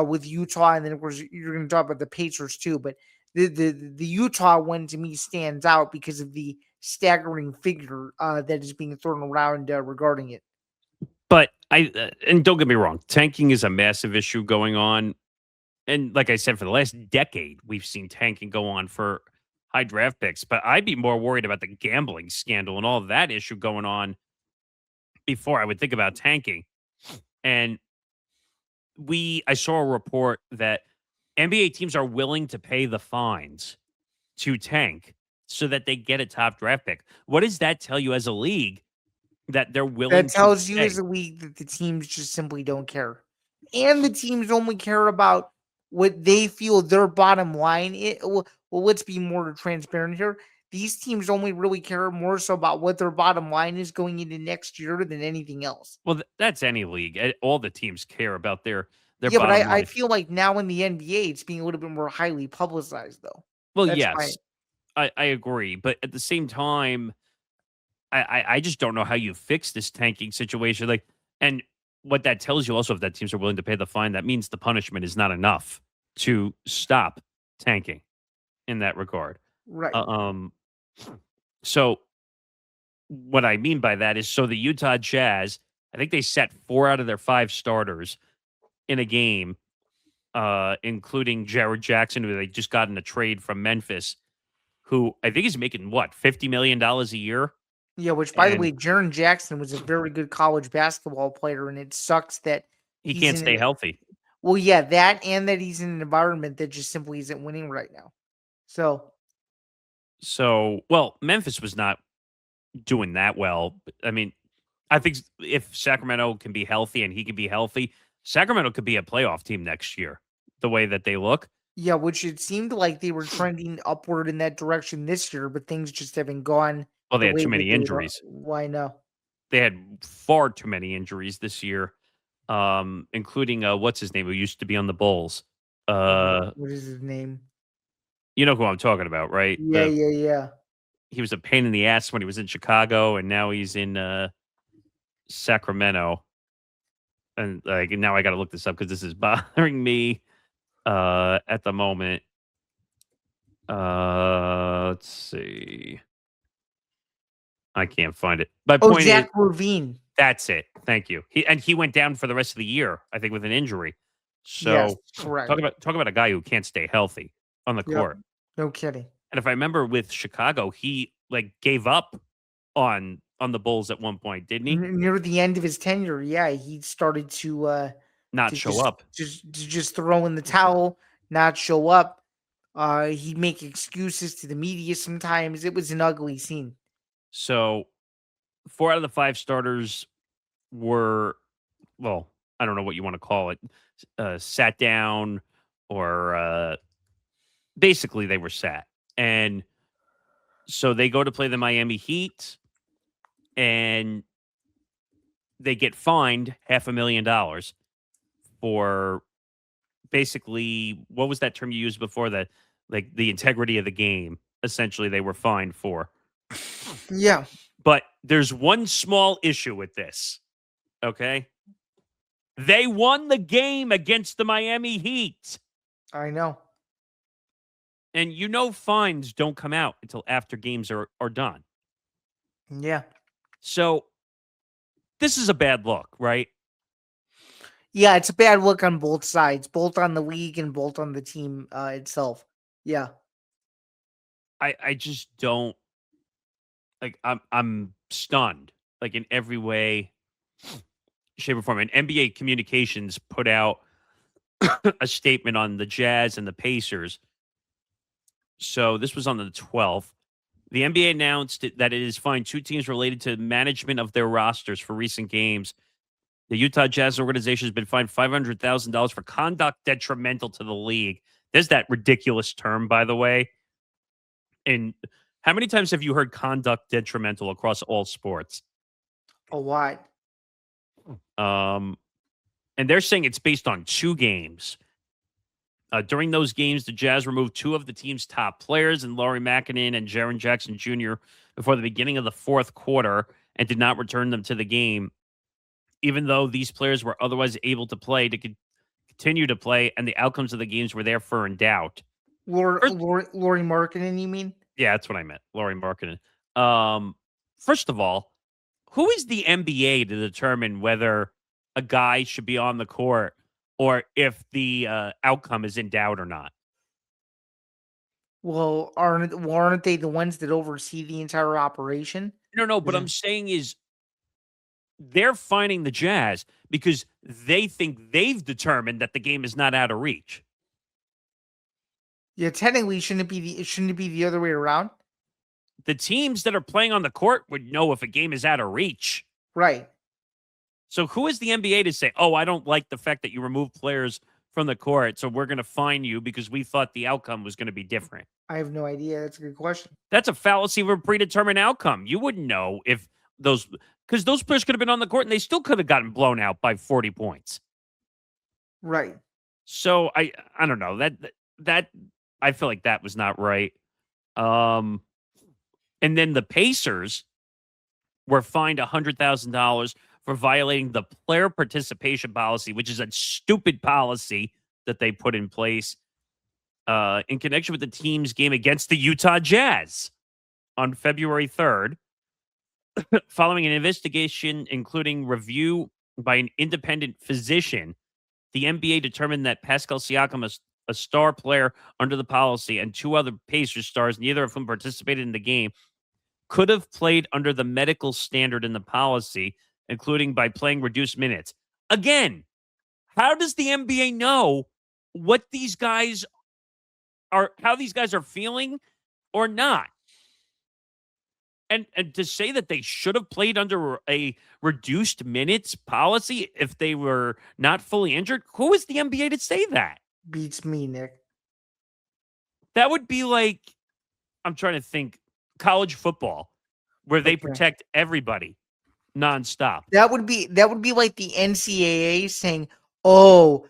S2: with Utah, and then of course you're going to talk about the Pacers too. But the Utah one to me stands out because of the staggering figure that is being thrown around regarding it.
S1: But and don't get me wrong, tanking is a massive issue going on. And like I said, for the last decade, we've seen tanking go on for high draft picks. But I'd be more worried about the gambling scandal and all of that issue going on before I would think about tanking. And I saw a report that NBA teams are willing to pay the fines to tank so that they get a top draft pick. What does that tell you as a league that they're willing
S2: That
S1: to
S2: tells you
S1: pay?
S2: as a league that the teams just simply don't care. And the teams only care about what they feel their bottom line is. Well, let's be more transparent here. These teams only really care more so about what their bottom line is going into next year than anything else.
S1: Well, that's any league. All the teams care about their
S2: Yeah, but
S1: bottom
S2: I
S1: line.
S2: feel like now in the NBA, it's being a little bit more highly publicized, though.
S1: Well,
S2: That's my
S1: yes, I agree, but at the same time, I just don't know how you fix this tanking situation. Like, and what that tells you also, if that teams are willing to pay the fine, that means the punishment is not enough to stop tanking in that regard.
S2: right.
S1: Uh, um, so what I mean by that is, so the Utah Jazz, I think they set 4 out of their 5 starters in a game, including Jared Jackson, who they just got in a trade from Memphis. who I think is making what, $50 million a year?
S2: Yeah, which by the
S1: And
S2: way, Jaren Jackson was a very good college basketball player, and it sucks that
S1: he
S2: he's
S1: can't
S2: in
S1: stay
S2: an
S1: healthy.
S2: well, yeah, that and that he's in an environment that just simply isn't winning right now. So
S1: So, well, Memphis was not doing that well. I mean, I think if Sacramento can be healthy and he can be healthy, Sacramento could be a playoff team next year, the way that they look.
S2: yeah, which it seemed like they were trending upward in that direction this year, but things just haven't gone
S1: Well, they
S2: the
S1: had
S2: way
S1: too
S2: that
S1: many
S2: they would.
S1: injuries.
S2: Why no?
S1: They had far too many injuries this year, including what's his name, who used to be on the Bulls.
S2: What is his name?
S1: You know who I'm talking about, right?
S2: Yeah, yeah, yeah.
S1: He was a pain in the ass when he was in Chicago, and now he's in Sacramento. And like now, I got to look this up because this is bothering me at the moment. Let's see. I can't find it. My
S2: Oh,
S1: point is,
S2: Zach Ravine.
S1: that's it. Thank you. He went down for the rest of the year, I think, with an injury.
S2: Yes,
S1: So
S2: correct.
S1: talk about a guy who can't stay healthy on the
S2: Yep.
S1: court.
S2: No kidding.
S1: And if I remember with Chicago, he like gave up on the Bulls at one point, didn't he?
S2: Near the end of his tenure, yeah, he started
S1: Not
S2: to
S1: show up.
S2: just throw in the towel, not show up. He'd make excuses to the media sometimes. It was an ugly scene.
S1: So 4 out of the 5 starters were, well, I don't know what you want to call it, sat down or basically they were sat. And so they go to play the Miami Heat and they get fined $500,000 for basically, what was that term you used before, that like the integrity of the game, essentially they were fined for.
S2: Yeah,
S1: But there's one small issue with this. Okay? They won the game against the Miami Heat.
S2: I know.
S1: And you know fines don't come out until after games are done.
S2: Yeah.
S1: So this is a bad look, right?
S2: Yeah, it's a bad look on both sides, both on the league and both on the team itself. Yeah.
S1: I just don't, like, I'm stunned, like, in every way, shape, or form. And NBA Communications put out a statement on the Jazz and the Pacers. So this was on the 12th. The NBA announced that it has fined 2 teams related to management of their rosters for recent games. The Utah Jazz organization has been fined $500,000 for conduct detrimental to the league. There's that ridiculous term, by the way. And how many times have you heard conduct detrimental across all sports?
S2: A lot.
S1: And they're saying it's based on 2 games. During those games, the Jazz removed 2 of the team's top players, and Lauri Markkanen and Jaren Jackson Jr., before the beginning of the 4th quarter, and did not return them to the game, even though these players were otherwise able to play, to continue to play, and the outcomes of the games were therefore in doubt.
S2: Laurie Markkinen, you mean?
S1: Yeah, that's what I meant. Lauri Markkanen. First of all, who is the NBA to determine whether a guy should be on the court or if the outcome is in doubt or not?
S2: Well, aren't they the ones that oversee the entire operation?
S1: No, but
S2: Isn't
S1: I'm saying is they're finding the Jazz because they think they've determined that the game is not out of reach.
S2: Yeah, technically shouldn't it be the other way around?
S1: The teams that are playing on the court would know if a game is out of reach.
S2: Right.
S1: So who is the NBA to say, "Oh, I don't like the fact that you removed players from the court, so we're going to fine you because we thought the outcome was going to be different"?
S2: I have no idea. That's a good question.
S1: That's a fallacy of a predetermined outcome. You wouldn't know if those, because those players could have been on the court and they still could have gotten blown out by 40 points.
S2: Right.
S1: So I don't know, that I feel like that was not right. And then the Pacers were fined $100,000 for violating the player participation policy, which is a stupid policy that they put in place in connection with the team's game against the Utah Jazz on February 3rd. Following an investigation, including review by an independent physician, the NBA determined that Pascal Siakam a star player under the policy, and two other Pacers stars, neither of whom participated in the game, could have played under the medical standard in the policy, including by playing reduced minutes. Again, how does the NBA know what these guys how these guys are feeling or not? And to say that they should have played under a reduced minutes policy if they were not fully injured, who is the NBA to say that?
S2: Beats me, Nick.
S1: That would be like, I'm trying to think, college football, where they
S2: Okay.
S1: protect everybody nonstop.
S2: That would be like the NCAA saying, "Oh,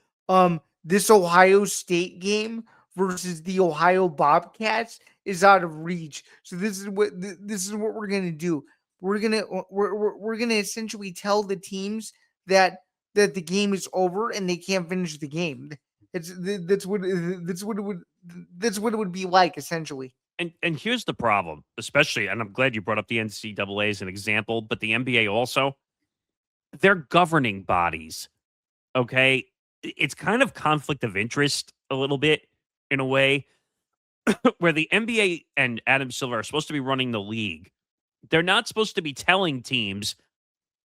S2: this Ohio State game versus the Ohio Bobcats is out of reach. So this is what we're gonna do. We're gonna essentially tell the teams that the game is over and they can't finish the game. That's what it would be like essentially."
S1: And here's the problem, especially, and I'm glad you brought up the NCAA as an example, but the NBA also, they're governing bodies. Okay. It's kind of conflict of interest a little bit in a way where the NBA and Adam Silver are supposed to be running the league. They're not supposed to be telling teams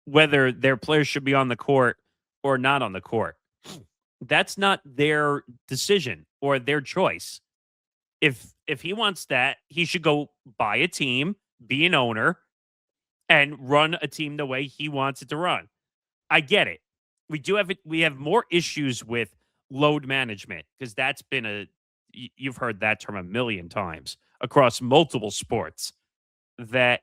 S1: whether their players should be on the court or not on the court. That's not their decision or their choice. If he wants that, he should go buy a team, be an owner, and run a team the way he wants it to run. I get it. We have more issues with load management because that's been you've heard that term a million times across multiple sports, that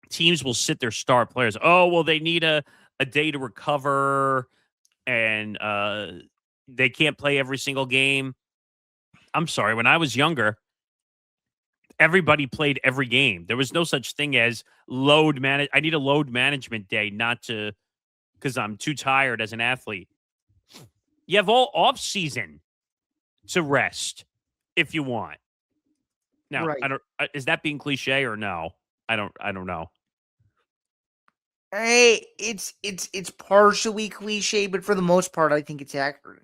S1: teams will sit their star players. Oh, well, they need a day to recover and they can't play every single game. I'm sorry, when I was younger, everybody played every game. There was no such thing as I need a load management day, not to because I'm too tired as an athlete. You have all off season to rest if you want. Now,
S2: Right.
S1: I don't. Is that being cliche or no? I don't know.
S2: Hey, it's partially cliche, but for the most part, I think it's accurate.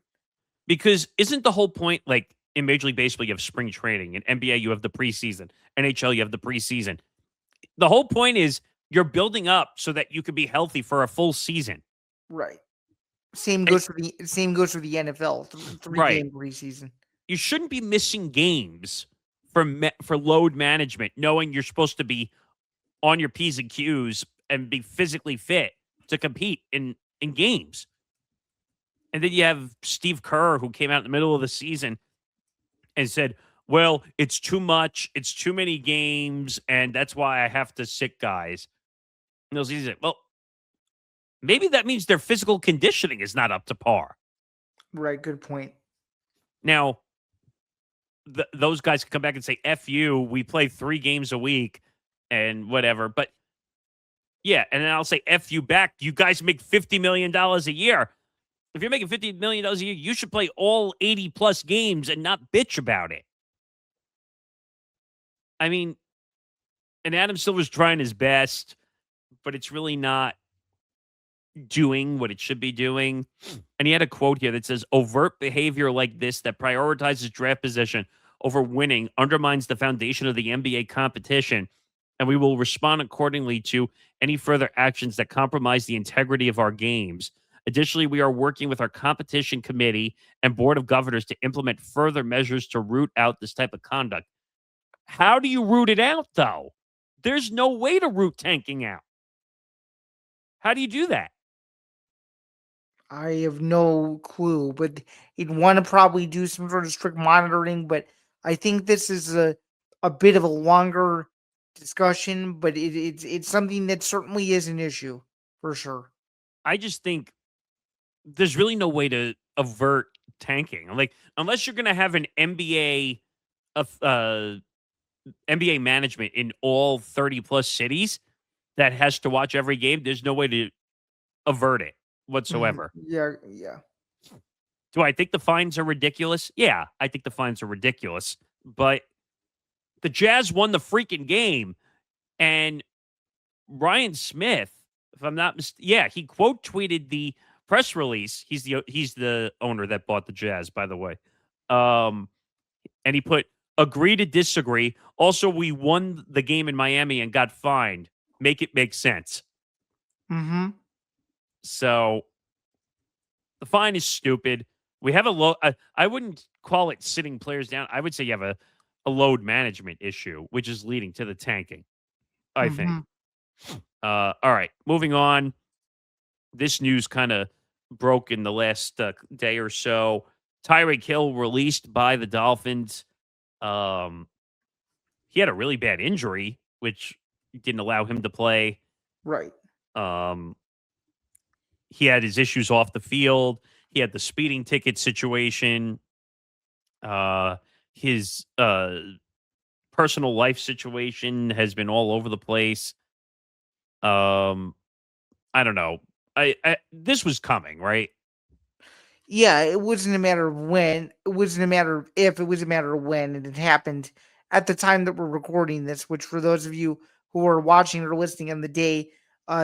S1: Because isn't the whole point, like in Major League Baseball, you have spring training. In NBA, you have the preseason. NHL, you have the preseason. The whole point is you're building up so that you can be healthy for a full season.
S2: Right. Same goes for the NFL. Three
S1: Right.
S2: game preseason.
S1: You shouldn't be missing games for load management, knowing you're supposed to be on your P's and Q's and be physically fit to compete in games. And then you have Steve Kerr, who came out in the middle of the season and said, well, it's too much. It's too many games. And that's why I have to sit guys. And those easy. Well, maybe that means their physical conditioning is not up to par.
S2: Right. Good point.
S1: Now, those guys can come back and say, F you, we play 3 games a week and whatever. But yeah, and then I'll say, F you back. You guys make $50 million a year. If you're making $50 million a year, you should play all 80 plus games and not bitch about it. I mean, and Adam Silver's trying his best, but it's really not doing what it should be doing. And he had a quote here that says, overt behavior like this that prioritizes draft position over winning undermines the foundation of the NBA competition, and we will respond accordingly to any further actions that compromise the integrity of our games. Additionally, we are working with our competition committee and board of governors to implement further measures to root out this type of conduct. How do you root it out, though? There's no way to root tanking out. How do you do that?
S2: I have no clue, but he'd want to probably do some sort of strict monitoring. But I think this is a bit of a longer discussion, but it's something that certainly is an issue for sure.
S1: I just think there's really no way to avert tanking. Like, unless you're going to have an NBA management in all 30 plus cities that has to watch every game, there's no way to avert it whatsoever.
S2: Yeah.
S1: Do I think the fines are ridiculous? Yeah, I think the fines are ridiculous. But the Jazz won the freaking game, and Ryan Smith, if I'm not mistaken, he quote tweeted the press release. He's the owner that bought the Jazz, by the way. Um, and he put agree to disagree. Also, we won the game in Miami and got fined. Make it make sense.
S2: Mm-hmm.
S1: So the fine is stupid. We have a low. I wouldn't call it sitting players down. I would say you have a load management issue, which is leading to the tanking. I think.
S2: Mm-hmm.
S1: All right, moving on. This news kind of broke in the last day or so. Tyreek Hill released by the Dolphins. Um, he had a really bad injury, which didn't allow him to play.
S2: Right.
S1: Um, he had his issues off the field. He had the speeding ticket situation. His personal life situation has been all over the place. Um, I don't know. I this was coming, right?
S2: Yeah, it wasn't a matter of when, it wasn't a matter of if, it was a matter of when, and it happened at the time that we're recording this, which for those of you who are watching or listening on the day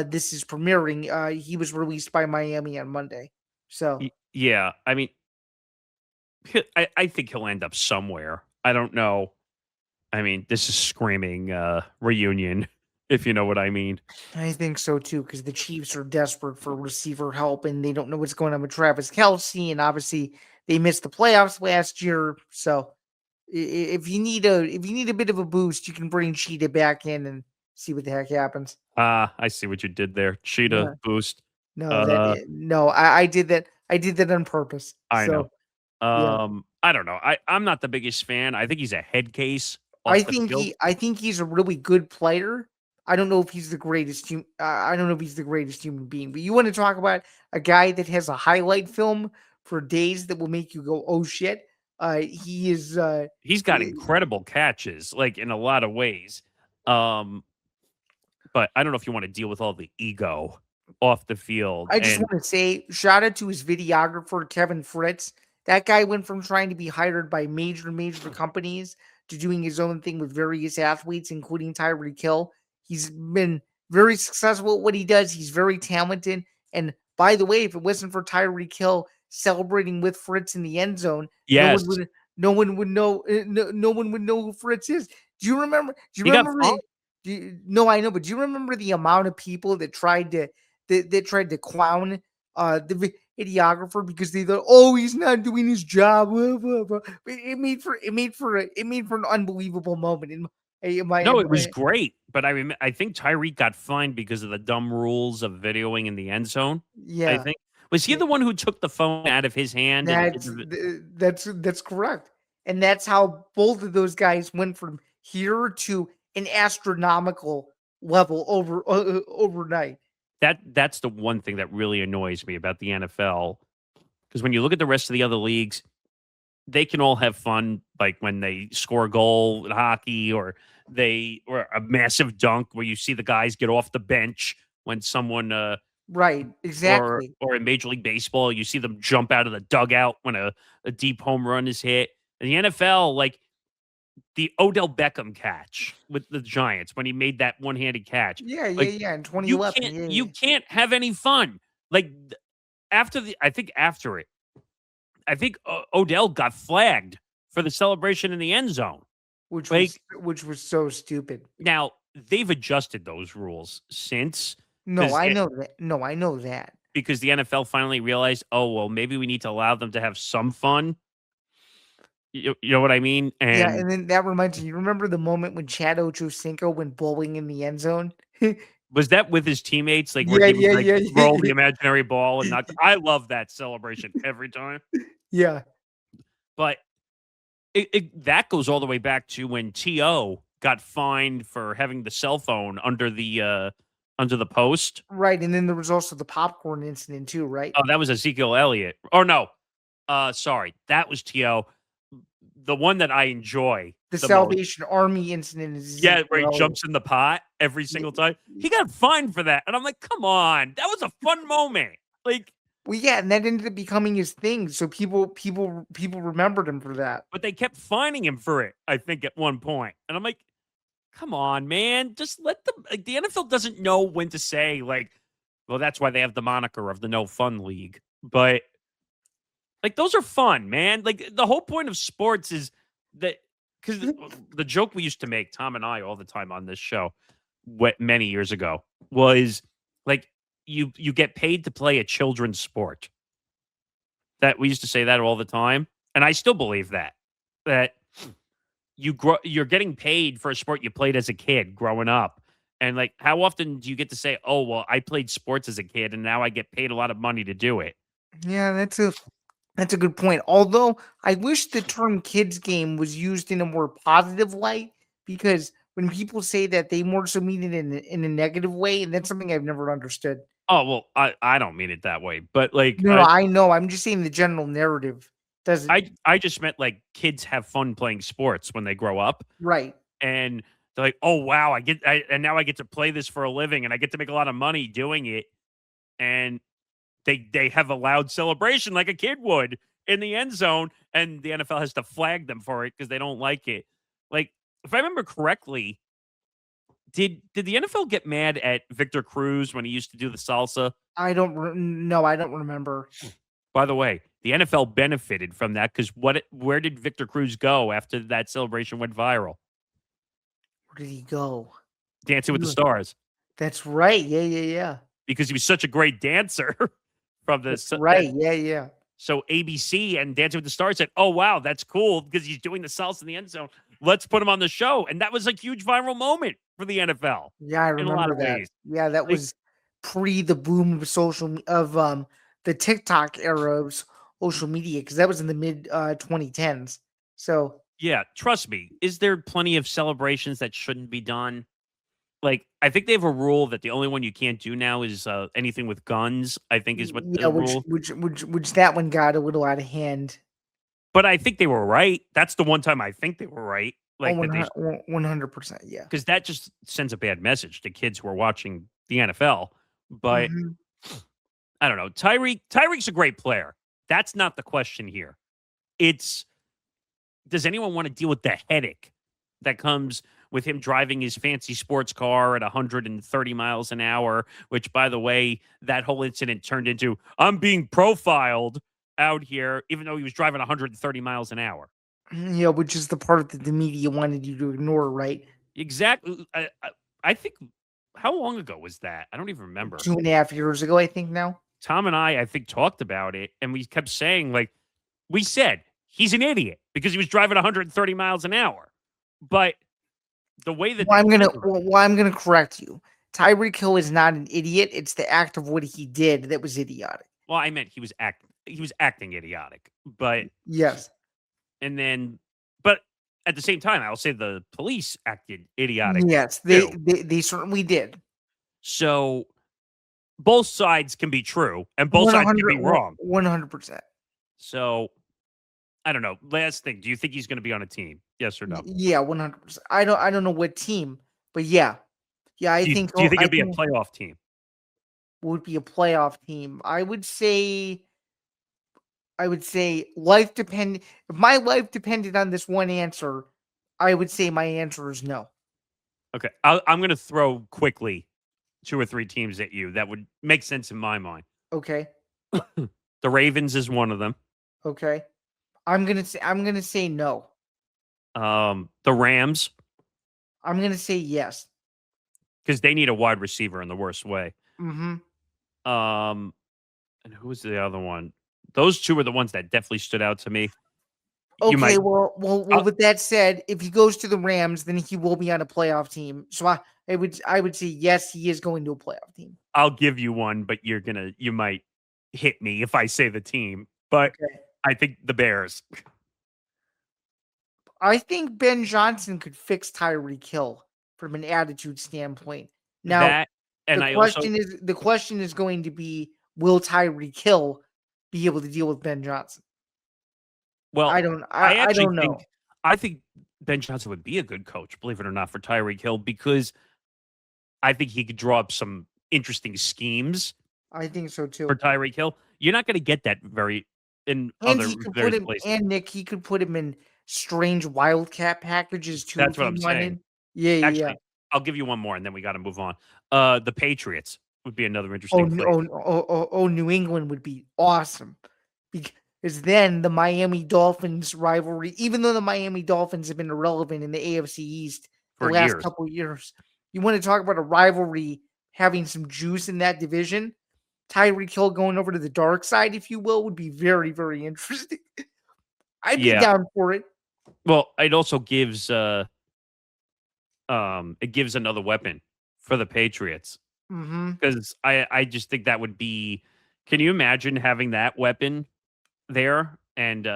S2: this is premiering, he was released by Miami on Monday. So
S1: Yeah, I mean, I think he'll end up somewhere. I don't know. I mean, this is screaming reunion, if you know what I mean.
S2: I think so too, because the Chiefs are desperate for receiver help and they don't know what's going on with Travis Kelsey, and obviously they missed the playoffs last year. So if you need a bit of a boost, you can bring Cheetah back in and see what the heck happens.
S1: Ah, I see what you did there. Cheetah
S2: Yeah.
S1: boost.
S2: No,
S1: Uh,
S2: no, I did that. I did that on purpose.
S1: I know.
S2: So yeah,
S1: I don't know. I'm not the biggest fan. I think he's a head case off the field.
S2: I think he's a really good player. I don't know if he's the greatest I don't know if he's the greatest human being, but you want to talk about a guy that has a highlight film for days that will make you go, "Oh shit." He is
S1: He's got incredible catches, like in a lot of ways. Um, but I don't know if you want to deal with all the ego off the field.
S2: I just
S1: And
S2: want to say shout out to his videographer, Kevin Fritz. That guy went from trying to be hired by major companies to doing his own thing with various athletes, including Tyreek Hill. He's been very successful at what he does. He's very talented. And by the way, if it wasn't for Tyreek Hill celebrating with Fritz in the end zone,
S1: yes,
S2: no one would know no one would know who Fritz is. Do you remember? Do you
S1: he got
S2: remember
S1: fined.
S2: the? No, I know, but do you remember the amount of people that tried to clown the videographer because they thought, oh, he's not doing his job. Blah, blah, blah. But it made for an unbelievable moment
S1: No, it was great, but I think Tyreek got fined because of the dumb rules of videoing in the end zone. I
S2: yeah.
S1: think was he the one who took the phone out of his hand and did
S2: That's correct, and that's how both of those guys went from here to an astronomical level overnight.
S1: that's the one thing that really annoys me about the NFL because when you look at the rest of the other leagues, they can all have fun, like when they score a goal in hockey or a massive dunk where you see the guys get off the bench when someone
S2: Right, exactly.
S1: or in Major League Baseball, you see them jump out of the dugout when a deep home run is hit. In the NFL, like the Odell Beckham catch with the Giants when he made that one-handed catch, like
S2: Yeah. In 2011,
S1: you can't have any fun. Like after it, I think Odell got flagged for the celebration in the end zone. Like
S2: which was so stupid.
S1: now, they've adjusted those rules since
S2: No,
S1: because
S2: I know that. No, I know that.
S1: because the NFL finally realized, oh well, maybe we need to allow them to have some fun. You know what I mean?
S2: Yeah,
S1: And
S2: and then that reminds me. You remember the moment when Chad Ochocinco went bowling in the end zone?
S1: was that with his teammates, like where he would like roll the imaginary ball and not? I love that celebration every time.
S2: Yeah,
S1: But that goes all the way back to when To got fined for having the cell phone under the post.
S2: right. And then there was also the popcorn incident too, right?
S1: Oh, that was Ezekiel Elliott. Or no, sorry, that was To. The one that I enjoy
S2: The
S1: the most.
S2: Salvation Army incident is
S1: Yeah, where he
S2: Ezekiel Elliott.
S1: jumps in the pot every single time. He got fined for that, and I'm like, come on, that was a fun moment. Like,
S2: Well, yeah, and that ended up becoming his thing. So people remembered him for that.
S1: but they kept fining him for it. I think at one point, and I'm like, come on, man, just let them. Like, the NFL doesn't know when to say like, well, that's why they have the moniker of the No Fun League. But Like, those are fun, man. Like, the whole point of sports is that because the joke we used to make, Tom and I, all the time on this show, many years ago, was like you get paid to play a children's sport. That we used to say that all the time, and I still believe that that you're getting paid for a sport you played as a kid growing up. And like, how often do you get to say, "Oh, well, I played sports as a kid, and now I get paid a lot of money to do it"?
S2: Yeah, that's a good point. Although I wish the term kids game was used in a more positive light, because when people say that, they more so mean it in a negative way, and that's something I've never understood.
S1: Oh well, I don't mean it that way, but like
S2: No, I know. I'm just saying the general narrative doesn't.
S1: I just meant like kids have fun playing sports when they grow up,
S2: Right.
S1: and they're like, "Oh wow, and now I get to play this for a living, and I get to make a lot of money doing it." And they have a loud celebration like a kid would in the end zone, and the NFL has to flag them for it because they don't like it. Like, if I remember correctly, did the NFL get mad at Victor Cruz when he used to do the salsa?
S2: No, I don't remember.
S1: By the way, the NFL benefited from that because where did Victor Cruz go after that celebration went viral?
S2: Where did he go?
S1: Dancing with the
S2: Yeah.
S1: Stars,
S2: That's right. Yeah, yeah, yeah.
S1: because he was such a great dancer from
S2: That's
S1: this.
S2: right. Yeah, yeah.
S1: So ABC and Dancing with the Stars said, "Oh wow, that's cool because he's doing the salsa in the end zone. Let's put him on the show." And that was a huge viral moment for the NFL
S2: Yeah, I
S1: in a lot
S2: remember
S1: of
S2: that.
S1: ways.
S2: Yeah, that
S1: Like,
S2: was pre the boom of the TikTok era of social media, because that was in the mid 2010s. So
S1: yeah, trust me. Is there plenty of celebrations that shouldn't be done? Like, I think they have a rule that the only one you can't do now is anything with guns. I think is what
S2: yeah,
S1: the rule.
S2: which that one got a little out of hand.
S1: But I think they were right. That's the one time I think they were right.
S2: Oh,
S1: Like that they
S2: 100%. Yeah.
S1: because that just sends a bad message to kids who are watching the NFL. But
S2: Hmm.
S1: I don't know. Tyreek's a great player. That's not the question here. It's does anyone want to deal with the headache that comes with him driving his fancy sports car at 130 miles an hour, which by the way, that whole incident turned into I'm being profiled out here even though he was driving 130 miles an hour.
S2: Yeah, which is the part that the media wanted you to ignore, right?
S1: Exactly. I think how long ago was that? I don't even remember.
S2: 2.5 years ago, I think now.
S1: Tom and I think, talked about it, and we kept saying, like, we said he's an idiot because he was driving 130 miles an hour. But the way that
S2: Well,
S1: they
S2: I'm gonna
S1: handled it,
S2: well, well, I'm gonna correct you. Tyreek Hill is not an idiot. It's the act of what he did that was idiotic.
S1: well, I meant he was acting idiotic. But
S2: Yes.
S1: and then, but at the same time, I'll say the police acted idiotic
S2: Yes,
S1: too.
S2: they certainly did.
S1: So both sides can be true, and both
S2: One
S1: sides can
S2: hundred
S1: be wrong.
S2: 100%.
S1: So I don't know. Last thing, do you think he's going to be on a team? Yes or no?
S2: Yeah, 100%. I don't know what team, but yeah. Yeah,
S1: Do you think
S2: I
S1: it'll be a
S2: think
S1: playoff team?
S2: would be a playoff team. I would say life depend if my life depended on this one answer, I would say my answer is no.
S1: Okay, I'm going to throw quickly two or three teams at you that would make sense in my mind.
S2: Okay.
S1: The Ravens is one of them.
S2: Okay. I'm gonna say no.
S1: The Rams
S2: I'm gonna say yes.
S1: because they need a wide receiver in the worst way.
S2: Mhm.
S1: Um, and who was the other one? Those two are the ones that definitely stood out to me. You
S2: Okay,
S1: might.
S2: well,
S1: I'll,
S2: with that said, if he goes to the Rams, then he will be on a playoff team. So I would say yes, he is going to a playoff team.
S1: I'll give you one, but you might hit me if I say the team. But
S2: Okay.
S1: I think the Bears.
S2: I think Ben Johnson could fix Tyreek Hill from an attitude standpoint. Now,
S1: That and
S2: the
S1: I also
S2: question is going to be, will Tyreek Hill be able to deal with Ben Johnson?
S1: well,
S2: I don't
S1: I
S2: I
S1: actually
S2: don't
S1: think
S2: know.
S1: I think Ben Johnson would be a good coach, believe it or not, for Tyreek Hill because I think he could draw up some interesting schemes
S2: I think so
S1: for
S2: too.
S1: Tyreek Hill. You're not going to get that very in
S2: And
S1: other
S2: he could put
S1: various
S2: him
S1: places.
S2: and Nick, he could put him in strange wildcat packages too
S1: That's
S2: if
S1: what
S2: he
S1: I'm saying.
S2: wanted. Yeah, yeah, yeah.
S1: Actually, I'll give you one more, and then we got to move on. The Patriots would be another
S2: Oh,
S1: interesting place.
S2: New England would be awesome. is then the Miami Dolphins rivalry. Even though the Miami Dolphins have been irrelevant in the AFC East the
S1: for
S2: last
S1: years.
S2: couple of years, you want to talk about a rivalry having some juice in that division? Tyreek Hill going over to the dark side, if you will, would be very, very interesting. I'd be
S1: Yeah.
S2: down for it.
S1: Well, it also gives it gives another weapon for the Patriots
S2: Mm-hmm.
S1: because I just think that would be. Can you imagine having that weapon there and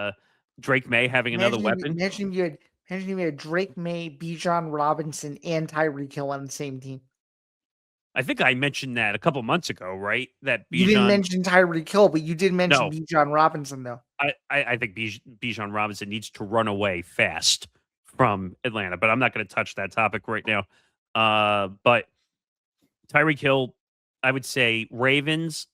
S1: Drake May having another
S2: Imagine if,
S1: weapon?
S2: imagine if you had imagine if you had Drake May, Bijan Robinson, and Tyreek Hill on the same team.
S1: I think I mentioned that a couple months ago, right? That
S2: You didn't
S1: Bijan.
S2: mention Tyreek Hill, but you did mention
S1: No,
S2: Bijan Robinson, though.
S1: I think Bijan Robinson needs to run away fast from Atlanta, but I'm not going to touch that topic right now. But Tyreek Hill, I would say Ravens,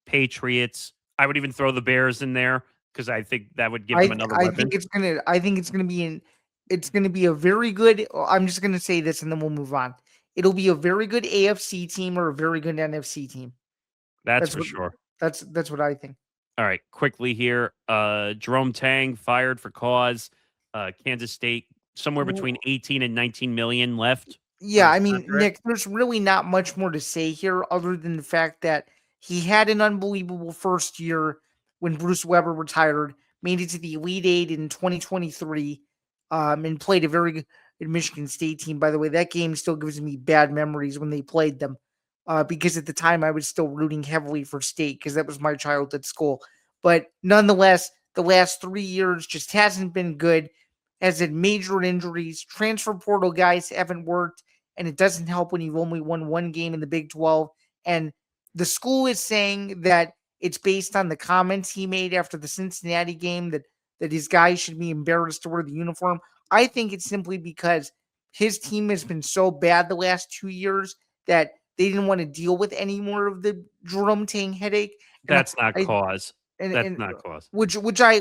S1: Patriots. I would even throw the Bears in there because I think that would give them another
S2: I
S1: weapon.
S2: think it's gonna be it's gonna be a very good. I'm just gonna say this and then we'll move on. It'll be a very good AFC team or a very good NFC team.
S1: That's
S2: That's
S1: for
S2: what
S1: sure.
S2: that's what I think.
S1: All right, quickly here. Jerome Tang fired for cause. Kansas State somewhere between 18 and 19 million left on
S2: Yeah,
S1: his
S2: I mean,
S1: contract.
S2: Nick, there's really not much more to say here other than the fact that he had an unbelievable first year when Bruce Weber retired, made it to the Elite Eight in 2023, and played a very good Michigan State team. By the way, that game still gives me bad memories when they played them, because at the time I was still rooting heavily for State because that was my childhood school. But nonetheless, the last 3 years just hasn't been good. Has had major injuries. Transfer portal guys haven't worked, and it doesn't help when you've only won one game in the Big 12. And the school is saying that it's based on the comments he made after the Cincinnati game that his guys should be embarrassed to wear the uniform. I think it's simply because his team has been so bad the last 2 years that they didn't want to deal with any more of the Jerome Tang headache. And
S1: That's not
S2: I
S1: cause. That's
S2: and
S1: not cause.
S2: which I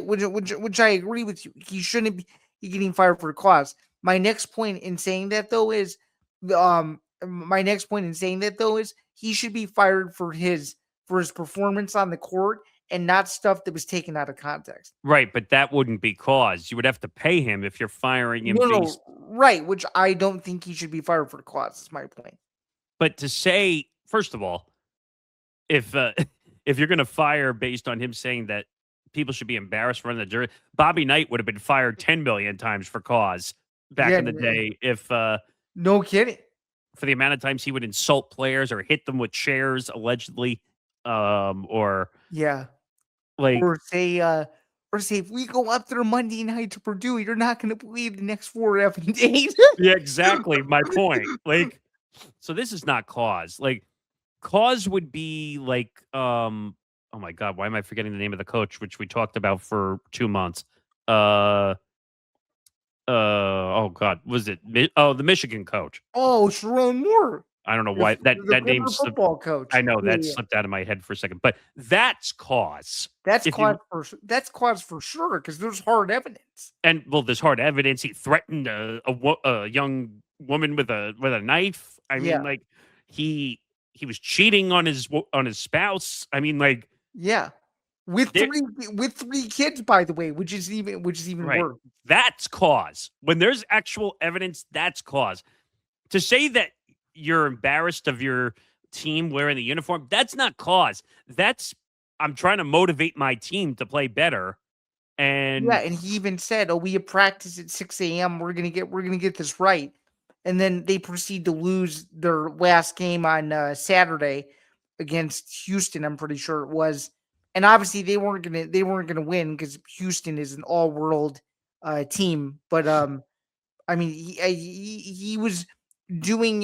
S2: agree with you. He shouldn't be getting fired for a cause. My next point in saying that though is he should be fired for his performance on the court and not stuff that was taken out of context.
S1: Right, but that wouldn't be cause. You would have to pay him if you're firing him
S2: No,
S1: based.
S2: right, which I don't think he should be fired for a cause. Is my point.
S1: But to say, first of all, if if you're going to fire based on him saying that people should be embarrassed for running the jury, Bobby Knight would have been fired 10 million times for cause back
S2: Yeah,
S1: in the day if
S2: no kidding.
S1: for the amount of times he would insult players or hit them with chairs allegedly, or
S2: Yeah,
S1: like
S2: or say if we go up there Monday night to Purdue, you're not going to believe the next 4 days.
S1: yeah, exactly my point. Like, so this is not cause. Like, cause would be like, oh my god, why am I forgetting the name of the coach, which we talked about for 2 months? Oh god, was it? Oh, the Michigan coach.
S2: Oh, Sharon Moore,
S1: I don't know why
S2: the
S1: that name
S2: former
S1: slipped.
S2: football coach.
S1: I know
S2: Yeah,
S1: that
S2: yeah.
S1: slipped out of my head for a second, but that's cause.
S2: That's
S1: If you
S2: that's cause for sure because there's hard evidence.
S1: and well, there's hard evidence. He threatened a young woman with a knife. I mean,
S2: Yeah,
S1: like he was cheating on his spouse. I mean, like
S2: yeah.
S1: there,
S2: With three kids, by the way, which is even
S1: right.
S2: worse.
S1: That's cause. When there's actual evidence, that's cause. To say that you're embarrassed of your team wearing the uniform, that's not cause. That's I'm trying to motivate my team to play better.
S2: Yeah,
S1: And
S2: and he even said, "Oh, we have practice at 6 a.m. We're gonna get this right." And then they proceed to lose their last game on Saturday against Houston. I'm pretty sure it was, and obviously they weren't gonna win because Houston is an all world team. But I mean, he was doing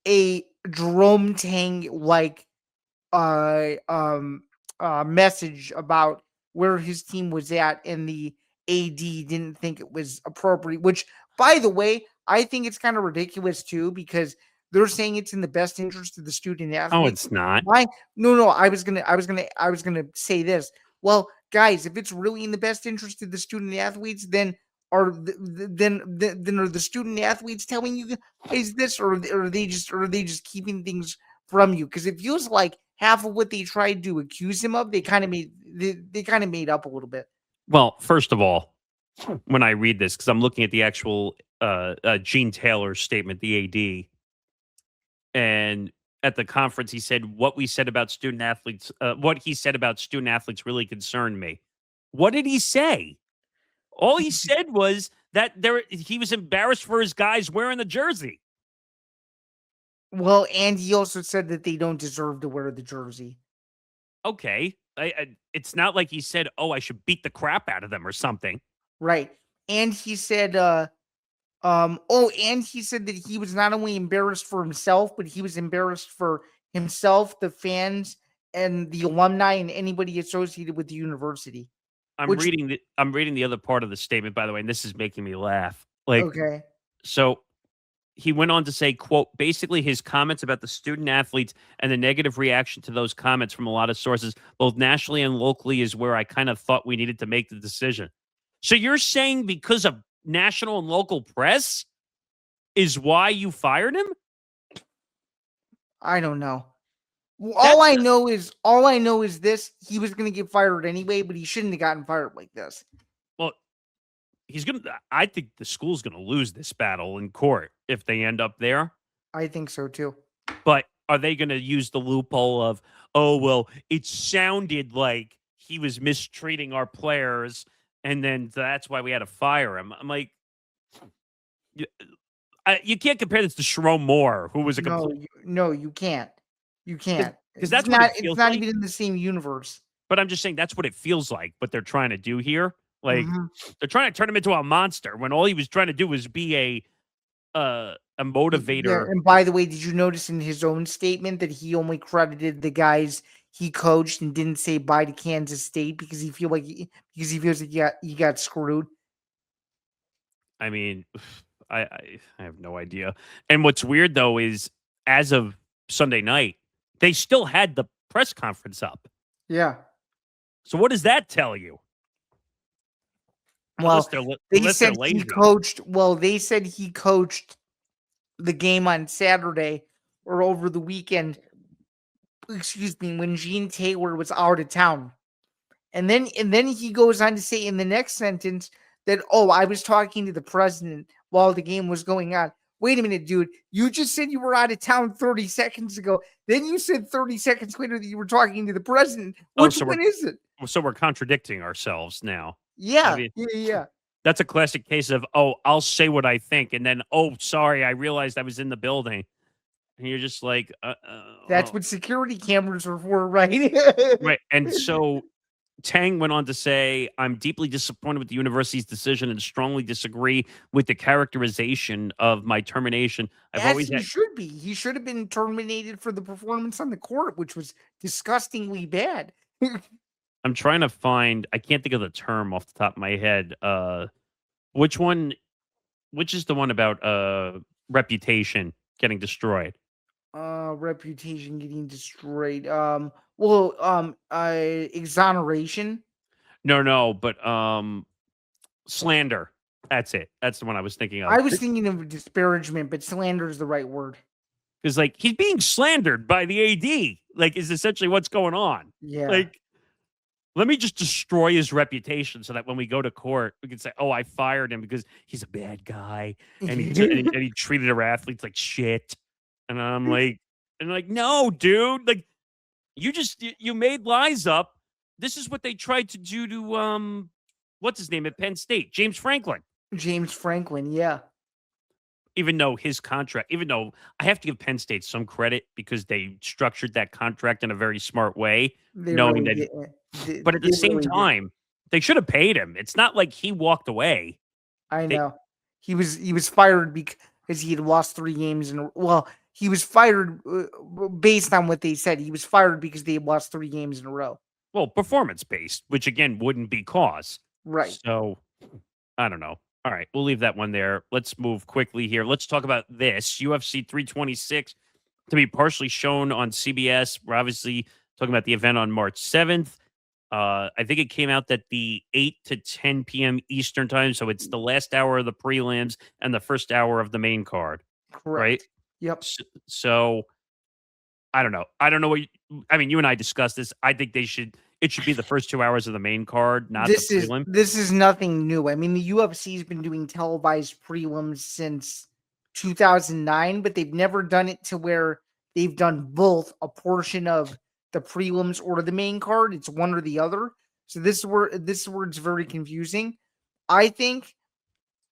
S2: a Jerome Tang like uh, um, message about where his team was at, and the AD didn't think it was appropriate. Which, by the way, I think it's kind of ridiculous too because they're saying it's in the best interest of the student
S1: oh,
S2: athlete.
S1: it's not.
S2: Why? No. I was gonna say this. Well, guys, if it's really in the best interest of the student athletes, then then are the student athletes telling you guys this, or are they just keeping things from you? Because it feels like half of what they tried to accuse him of, they kind of made up a little bit.
S1: Well, first of all, when I read this, because I'm looking at the actual Gene Taylor statement, the AD, and at the conference, he said, what he said about student athletes really concerned me. What did he say? All he said was that he was embarrassed for his guys wearing the jersey.
S2: Well, and he also said that they don't deserve to wear the jersey.
S1: Okay. It's not like he said, oh, I should beat the crap out of them or something.
S2: Right. And he said, and he said that he was not only embarrassed for himself, but he was embarrassed for himself, the fans, and the alumni, and anybody associated with the university.
S1: I'm reading the other part of the statement, by the way, and this is making me laugh.
S2: Okay.
S1: So he went on to say, quote, basically his comments about the student athletes and the negative reaction to those comments from a lot of sources, both nationally and locally, is where I kind of thought we needed to make the decision. So you're saying because of national and local press is why you fired him?
S2: I don't know. All I know is this: he was going to get fired anyway, but he shouldn't have gotten fired like this.
S1: Well, I think the school's going to lose this battle in court if they end up there.
S2: I think so too.
S1: But are they going to use the loophole of, oh, well, it sounded like he was mistreating our players, and then that's why we had to fire him? I'm like, you can't compare this to Jerome Moore, who was a complete.
S2: No, you can't. You can't.
S1: Because that's
S2: it's not even in the same universe.
S1: But I'm just saying that's what it feels like, what they're trying to do here. Like,
S2: Mhm.
S1: they're trying to turn him into a monster when all he was trying to do was be a motivator.
S2: Yeah, and by the way, did you notice in his own statement that he only credited the guys he coached and didn't say bye to Kansas State because he feels like he got screwed?
S1: I mean, I have no idea. And what's weird though is as of Sunday night, they still had the press conference up.
S2: Yeah.
S1: So what does that tell you?
S2: Well, they said he coached. Well, they said he coached the game on Saturday or over the weekend. Excuse me, when Gene Taylor was out of town, and then he goes on to say in the next sentence that, oh, I was talking to the president while the game was going on. Wait a minute, dude. You just said you were out of town 30 seconds ago. Then you said 30 seconds later that you were talking to the president. Which one is it?
S1: So we're contradicting ourselves now.
S2: Yeah, I mean, yeah.
S1: That's a classic case of, oh, I'll say what I think. And then, oh, sorry, I realized I was in the building. And you're just like,
S2: that's what security cameras are for, right?
S1: Right. And so Tang went on to say, I'm deeply disappointed with the university's decision and strongly disagree with the characterization of my termination.
S2: Should be. He should have been terminated for the performance on the court, which was disgustingly bad.
S1: I'm trying to find, I can't think of the term off the top of my head. Which is the one about reputation getting destroyed?
S2: Reputation getting destroyed. Exoneration.
S1: No, but slander. That's it. That's the one I was thinking of.
S2: I was thinking of disparagement, but slander is the right word.
S1: Because like he's being slandered by the AD, like is essentially what's going on.
S2: Yeah.
S1: Like, let me just destroy his reputation so that when we go to court, we can say, "Oh, I fired him because he's a bad guy and he treated our athletes like shit." And I'm like, no, dude, like you made lies up. This is what they tried to do to what's his name at Penn State, James Franklin.
S2: James Franklin, yeah.
S1: Even though I have to give Penn State some credit because they structured that contract in a very smart way, knowing that. But at the same time, they should have paid him. It's not like he walked away.
S2: I know. He was fired because he had lost 3 games he was fired based on what they said. He was fired because they had lost 3 games in a row.
S1: Well, performance-based, which again wouldn't be cause.
S2: Right.
S1: So, I don't know. All right, we'll leave that one there. Let's move quickly here. Let's talk about this. UFC 326 to be partially shown on CBS. We're obviously talking about the event on March 7th. I think it came out that the 8 to 10 p.m. Eastern time. So it's the last hour of the prelims and the first hour of the main card.
S2: Correct.
S1: Right?
S2: Yep.
S1: So I don't know. I don't know what you and I discussed this. I think they should, it should be the first 2 hours of the main card, not the prelim.
S2: This is nothing new. I mean, the UFC's been doing televised prelims since 2009, but they've never done it to where they've done both a portion of the prelims or the main card. It's one or the other. So this is where it's very confusing. I think,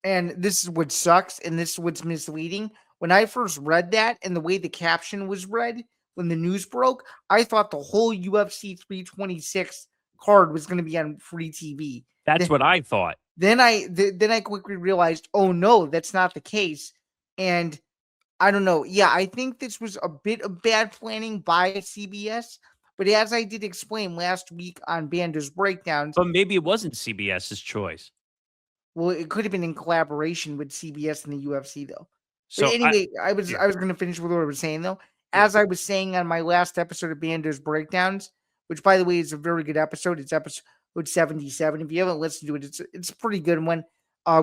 S2: and this is what sucks, and this is what's misleading. When I first read that and the way the caption was read when the news broke, I thought the whole UFC 326 card was going to be on free TV.
S1: That's what I thought.
S2: Then I quickly realized, oh no, that's not the case. And I don't know. Yeah, I think this was a bit of bad planning by CBS. But as I did explain last week on Bando's breakdowns,
S1: But maybe it wasn't CBS's choice.
S2: well, it could have been in collaboration with CBS and the UFC though. But
S1: So
S2: anyway, I was
S1: yeah.
S2: going to finish with what I was saying though.
S1: Yeah.
S2: As I was saying on my last episode of Bando's breakdowns, which by the way is a very good episode. It's episode 77. If you haven't listened to it, it's a pretty good one.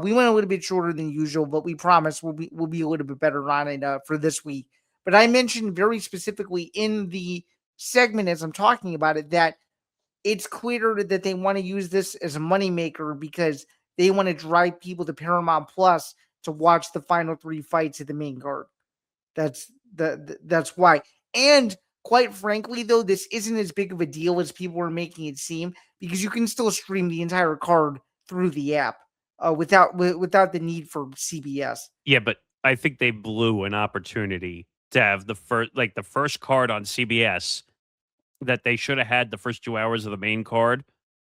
S2: We went a little bit shorter than usual, but we promise we'll be a little bit better on it for this week. But I mentioned very specifically in the segment as I'm talking about it that it's clear that they want to use this as a moneymaker because they want to drive people to Paramount Plus to watch the final 3 fights of the main card. That's why. And quite frankly, though, this isn't as big of a deal as people are making it seem because you can still stream the entire card through the app without the need for CBS.
S1: Yeah, but I think they blew an opportunity to have the first card on CBS that they should have had the first 2 hours of the main card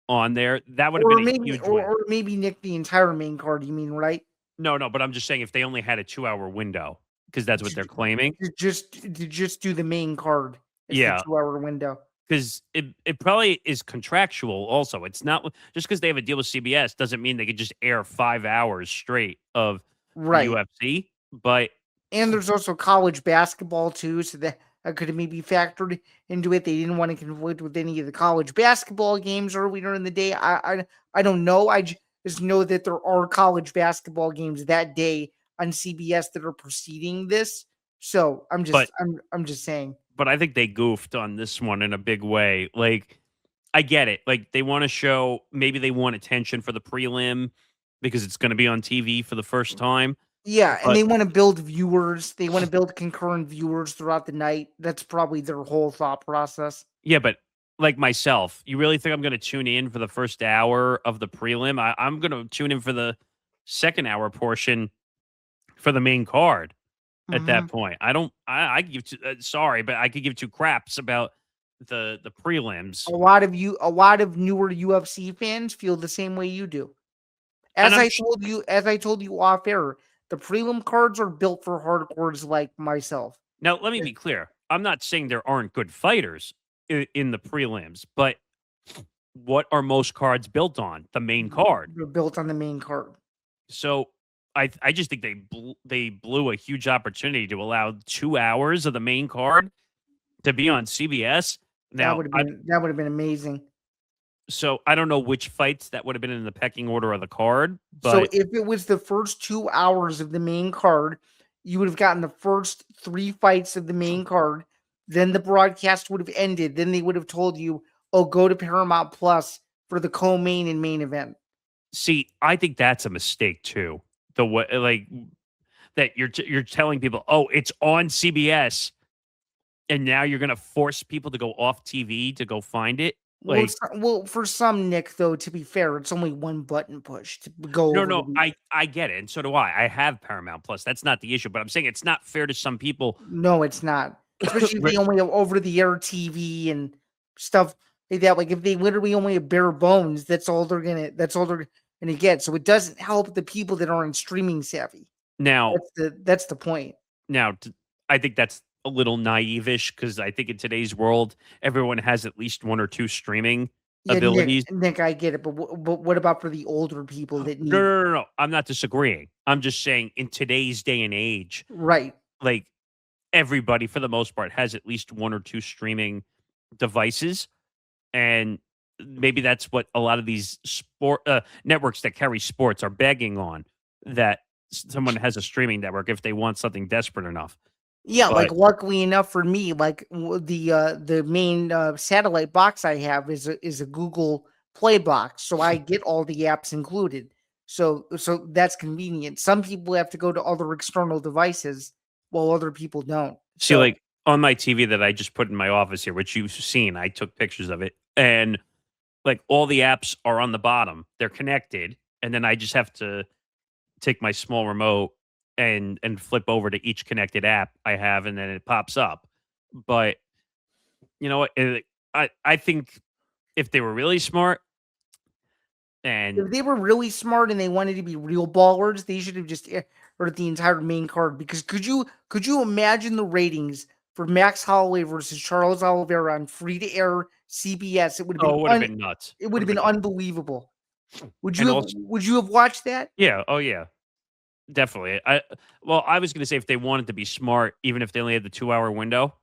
S1: on there. That would have been a huge win.
S2: Or maybe Nick the entire main card. You mean right?
S1: No, but I'm just saying if they only had a 2-hour window because that's what they're claiming.
S2: To just do the main card.
S1: Yeah,
S2: 2-hour window.
S1: Because it probably is contractual. Also, it's not just because they have a deal with CBS doesn't mean they could just air 5 hours straight of UFC. But
S2: and there's also college basketball too, so that could have maybe factored into it. They didn't want to conflict with any of the college basketball games earlier in the day. I don't know. I just know that there are college basketball games that day on CBS that are preceding this. So I'm just saying.
S1: But I think they goofed on this one in a big way. Like, I get it. Like, they want to show, maybe they want attention for the prelim because it's going to be on TV for the first time.
S2: Yeah, and they want to build viewers. They want to build concurrent viewers throughout the night. That's probably their whole thought process.
S1: Yeah, but like myself, you really think I'm going to tune in for the first hour of the prelim? I'm going to tune in for the second hour portion for the main card. At that point, I give sorry, but I could give 2 craps about the prelims.
S2: A lot of newer UFC fans feel the same way you do. As I told you off air, the prelim cards are built for hardcores like myself.
S1: Now, let me be clear. I'm not saying there aren't good fighters in the prelims, but what are most cards built on? The main card.
S2: They're built on the main card.
S1: So I just think they blew a huge opportunity to allow 2 hours of the main card to be on CBS. Now
S2: that would have been amazing.
S1: So I don't know which fights that would have been in the pecking order of the card. But
S2: so if it was the first 2 hours of the main card, you would have gotten the first 3 fights of the main card. Then the broadcast would have ended. Then they would have told you, "Oh, go to Paramount Plus for the co-main and main event."
S1: See, I think that's a mistake too. The way, like that you're telling people, oh, it's on CBS, and now you're going to force people to go off TV to go find it. Like,
S2: well, for some, Nick, though, to be fair, it's only one button push to go.
S1: No, I get it, and so do I. I have Paramount Plus. That's not the issue, but I'm saying it's not fair to some people.
S2: No, it's not. Especially if they only have over-the-air TV and stuff like that. Like if they literally only have bare bones, that's all they're gonna get. So it doesn't help the people that aren't streaming savvy.
S1: Now,
S2: that's the point.
S1: Now, I think that's a little naive-ish because I think in today's world, everyone has at least 1 or 2 streaming abilities.
S2: Nick, I get it, but what about for the older people that need?
S1: No. I'm not disagreeing. I'm just saying in today's day and age,
S2: right?
S1: Like everybody, for the most part, has at least 1 or 2 streaming devices, and maybe that's what a lot of these sport networks that carry sports are begging on, that someone has a streaming network if they want something desperate enough.
S2: Yeah, like
S1: But
S2: luckily enough for me, like the main satellite box I have is a Google Play box, so I get all the apps included. So that's convenient. Some people have to go to other external devices while other people don't.
S1: see,
S2: So
S1: like on my TV that I just put in my office here, which you've seen, I took pictures of it, and like all the apps are on the bottom. They're connected, and then I just have to take my small remote and flip over to each connected app I have, and then it pops up. But you know what? I think if they were really smart and
S2: if they were really smart and they wanted to be real ballers, they should have just aired the entire main card. Because could you imagine the ratings for Max Holloway versus Charles Oliveira on free to air CBS?
S1: oh, it would have been nuts.
S2: It would
S1: Would
S2: have
S1: have
S2: been
S1: been nuts.
S2: unbelievable.
S1: And also,
S2: Would you have watched that?
S1: yeah, oh yeah, definitely. I was gonna say if they wanted to be smart, even if they only had the 2 hour window.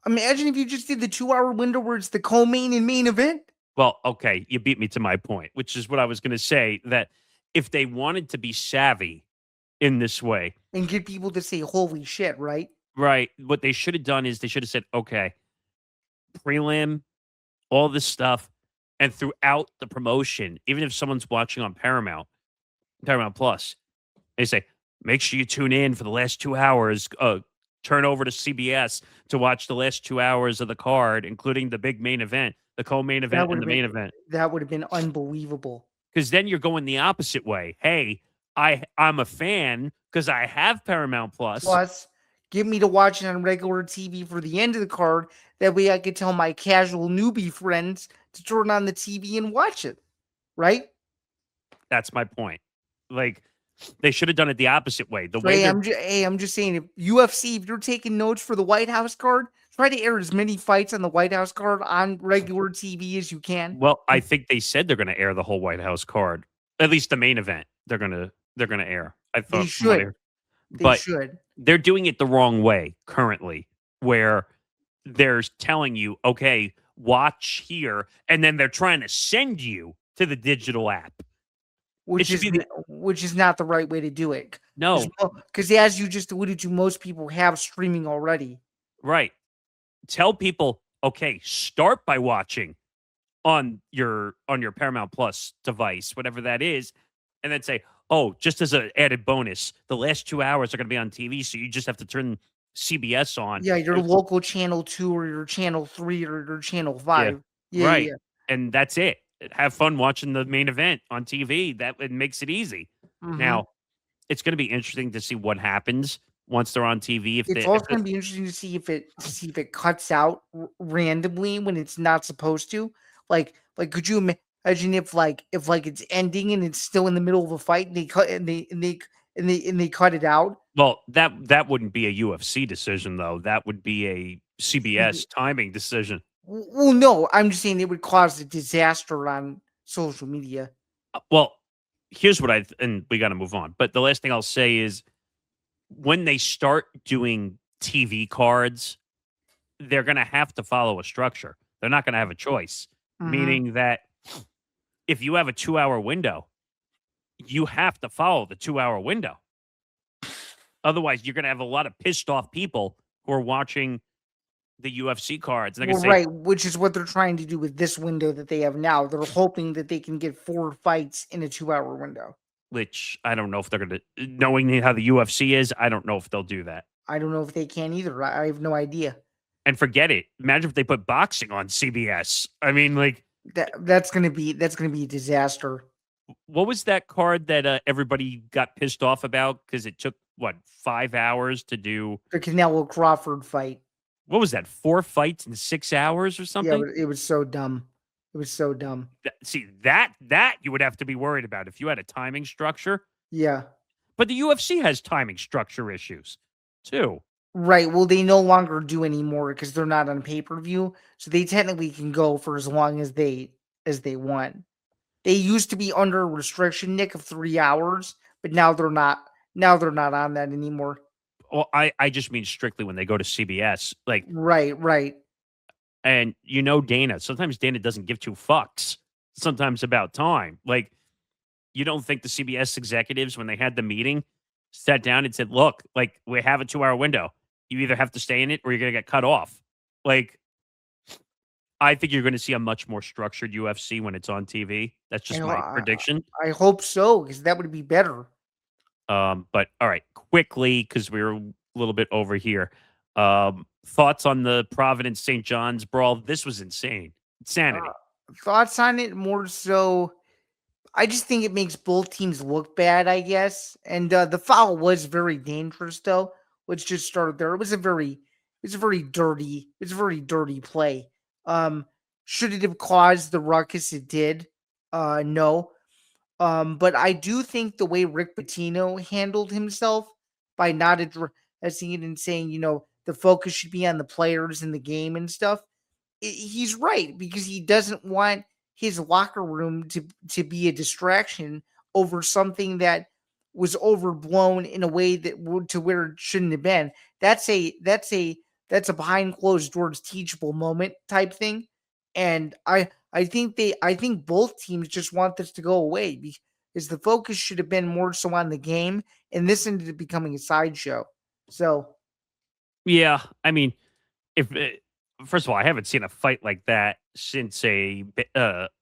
S2: Imagine if you just did the 2 hour window where it's the co-main and main event
S1: Well, okay, you beat me to my point, which is what I was gonna say, that if they wanted to be savvy in this way,
S2: and get people to say "Holy shit!" Right?
S1: right? What they should have done is they should have said, okay, prelim, all this stuff, and throughout the promotion, even if someone's watching on Paramount Plus, they say, make sure you tune in for the last 2 hours. Turn over to CBS to watch the last 2 hours of the card, including the big main event, the co-main
S2: That
S1: event,
S2: would
S1: and
S2: have
S1: the
S2: been
S1: main event.
S2: unbelievable.
S1: Because then you're going the opposite way. Hey, I'm a fan because I have Paramount Plus.
S2: Plus, get me to watch it on regular TV for the end of the card. That way I could tell my casual newbie friends to turn on the TV and watch it. Right?
S1: That's my point. Like they should have done it the opposite way. The
S2: So
S1: way they're
S2: I'm just saying if UFC, if you're taking notes for the White House card, try to air as many fights on the White House card on regular TV as you can.
S1: well, I think they said they're going to air the whole White House card, at least the main event. They're gonna air. I
S2: They
S1: thought from what I
S2: should.
S1: heard,
S2: They
S1: but
S2: should.
S1: they're doing it the wrong way currently, where they're telling you, okay, watch here, and then they're trying to send you to the digital app. It should be the
S2: Which is not the right way to do it.
S1: no,
S2: Because as you just alluded to, most people have streaming already.
S1: right. Tell people, okay, start by watching on your Paramount Plus device, whatever that is, and then say, "Oh, just as an added bonus, the last 2 hours are gonna be on TV, so you just have to turn CBS on."
S2: Yeah, your local channel 2 or your channel 3 or your channel
S1: Yeah,
S2: 5. Yeah,
S1: right,
S2: yeah,
S1: and that's it. Have fun watching the main event on TV. That it makes it easy.
S2: yeah. Mhm.
S1: Now, it's gonna be interesting to see what happens once they're on TV,
S2: It's
S1: if
S2: also
S1: it
S2: gonna be interesting to see if it cuts out randomly when it's not supposed to. Could you imagine if it's ending and it's still in the middle of a fight and they cut it out?
S1: well, that wouldn't be a UFC decision, though. That would be a CBS timing decision.
S2: Well, no, I'm just saying it would cause a disaster on social media.
S1: Well, here's what and we gotta move on, but the last thing I'll say is when they start doing TV cards, they're gonna have to follow a structure. They're not gonna have a choice,
S2: Mhm.
S1: meaning that if you have a 2 hour window, you have to follow the 2 hour window. Otherwise, you're gonna have a lot of pissed off people who are watching the UFC cards, and they're gonna
S2: Well,
S1: say,
S2: right, which is what they're trying to do with this window that they have now. They're hoping that they can get 4 fights in a 2-hour window.
S1: which I don't know if they're gonna knowing how the UFC is, I don't know if they'll do that.
S2: I don't know if they can either. I have no idea.
S1: And forget it. Imagine if they put boxing on CBS. I mean, like,
S2: That's gonna be a disaster.
S1: what was that card that everybody got pissed off about because it took what 5 hours to do?
S2: The Canelo Crawford fight.
S1: What was that? 4 fights in 6 hours or
S2: Yeah,
S1: something?
S2: it was so dumb. It was so dumb.
S1: See that you would have to be worried about if you had a timing structure.
S2: Yeah.
S1: But the UFC has timing structure issues too.
S2: Right. Well, they no longer do anymore because they're not on pay-per-view. So they technically can go for as long as they want. They used to be under a restriction, Nick, of 3 hours, but now they're not. Now they're not on that anymore.
S1: Well, I just mean strictly when they go to CBS. Like,
S2: Right, right.
S1: and Dana. Sometimes Dana doesn't give two fucks. Sometimes about time. Like, you don't think the CBS executives, when they had the meeting, sat down and said, "Look, like we have a 2 hour window. you either have to stay in it or you're going to get cut off. Like, I think you're going to see a much more structured UFC when it's on TV. That's just
S2: And
S1: my prediction.
S2: I hope so, because that would be better.
S1: But all right, quickly, because we're a little bit over here. Thoughts on the Providence St. John's brawl? This was insane. Insanity.
S2: Thoughts on it more so. I just think it makes both teams look bad, I guess. And the foul was very dangerous, though. Let's just start there. It was a very dirty play. Should it have caused the ruckus it did? No. But I do think the way Rick Pitino handled himself by not addressing it and saying, the focus should be on the players in the game and stuff. He's right, because he doesn't want his locker room to be a distraction over something that was overblown in a way that would to where it shouldn't have been. That's a behind closed doors teachable moment type thing. And I think both teams just want this to go away, because the focus should have been more so on the game, and this ended up becoming a sideshow. So
S1: yeah, I mean, first of all, I haven't seen a fight like that since a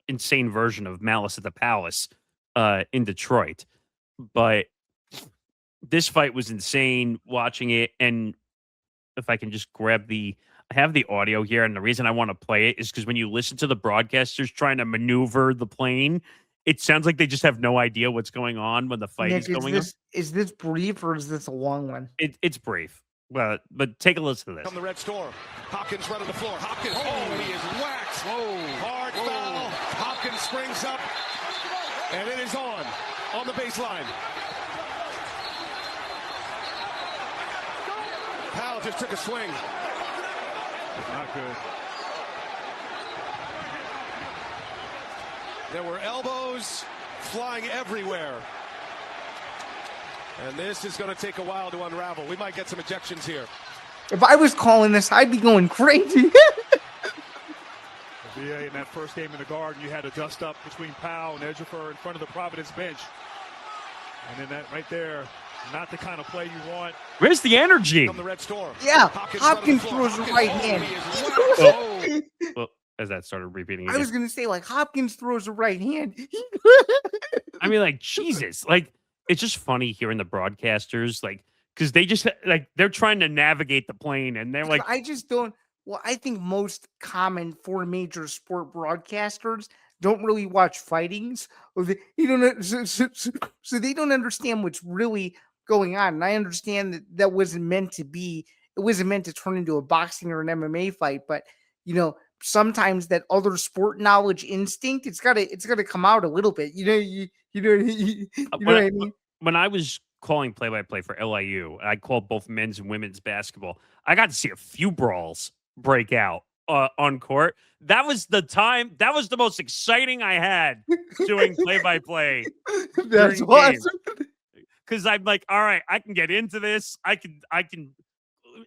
S1: insane version of Malice at the Palace in Detroit. But this fight was insane watching it. And if I can just I have the audio here. And the reason I want to play it is because when you listen to the broadcasters trying to maneuver the plane, it sounds like they just have no idea what's going on when the fight
S2: Nick,
S1: is going on.
S2: Is this brief or is this a long one?
S1: It's brief. But take a listen to this.
S3: From the red store, Hopkins right on the floor. Hopkins, he is waxed. Hard foul. Hopkins springs up, and it is on the baseline. Powell just took a swing. Not good. There were elbows flying everywhere. And this is going to take a while to unravel. We might get some ejections here.
S2: If I was calling this, I'd be going crazy.
S4: The VA in that first game in the Garden, you had to dust up between Powell and Ejiofor in front of the Providence bench. And then that right there, not the kind of play you want.
S1: Where's the energy?
S3: From the red store.
S2: Yeah, Hopkins throws the right hand.
S1: Well, as that started repeating
S2: I
S1: again.
S2: was going to say, like, Hopkins throws the right hand.
S1: I mean, like, Jesus. Like, it's just funny hearing the broadcasters, like, because they just, like, they're trying to navigate the plane, and they're like...
S2: I just don't... Well, I think most common for major sport broadcasters don't really watch fightings. Or so they don't understand what's really going on. And I understand that wasn't meant to be... It wasn't meant to turn into a boxing or an MMA fight, but, sometimes that other sport knowledge instinct, it's gotta come out a little bit. You know what I mean?
S1: When I was calling play-by-play for LIU, I called both men's and women's basketball. I got to see a few brawls break out on court. That was the time. That was the most exciting I had doing play-by-play.
S2: That's awesome.
S1: Because I'm like, all right, I can get into this. I can.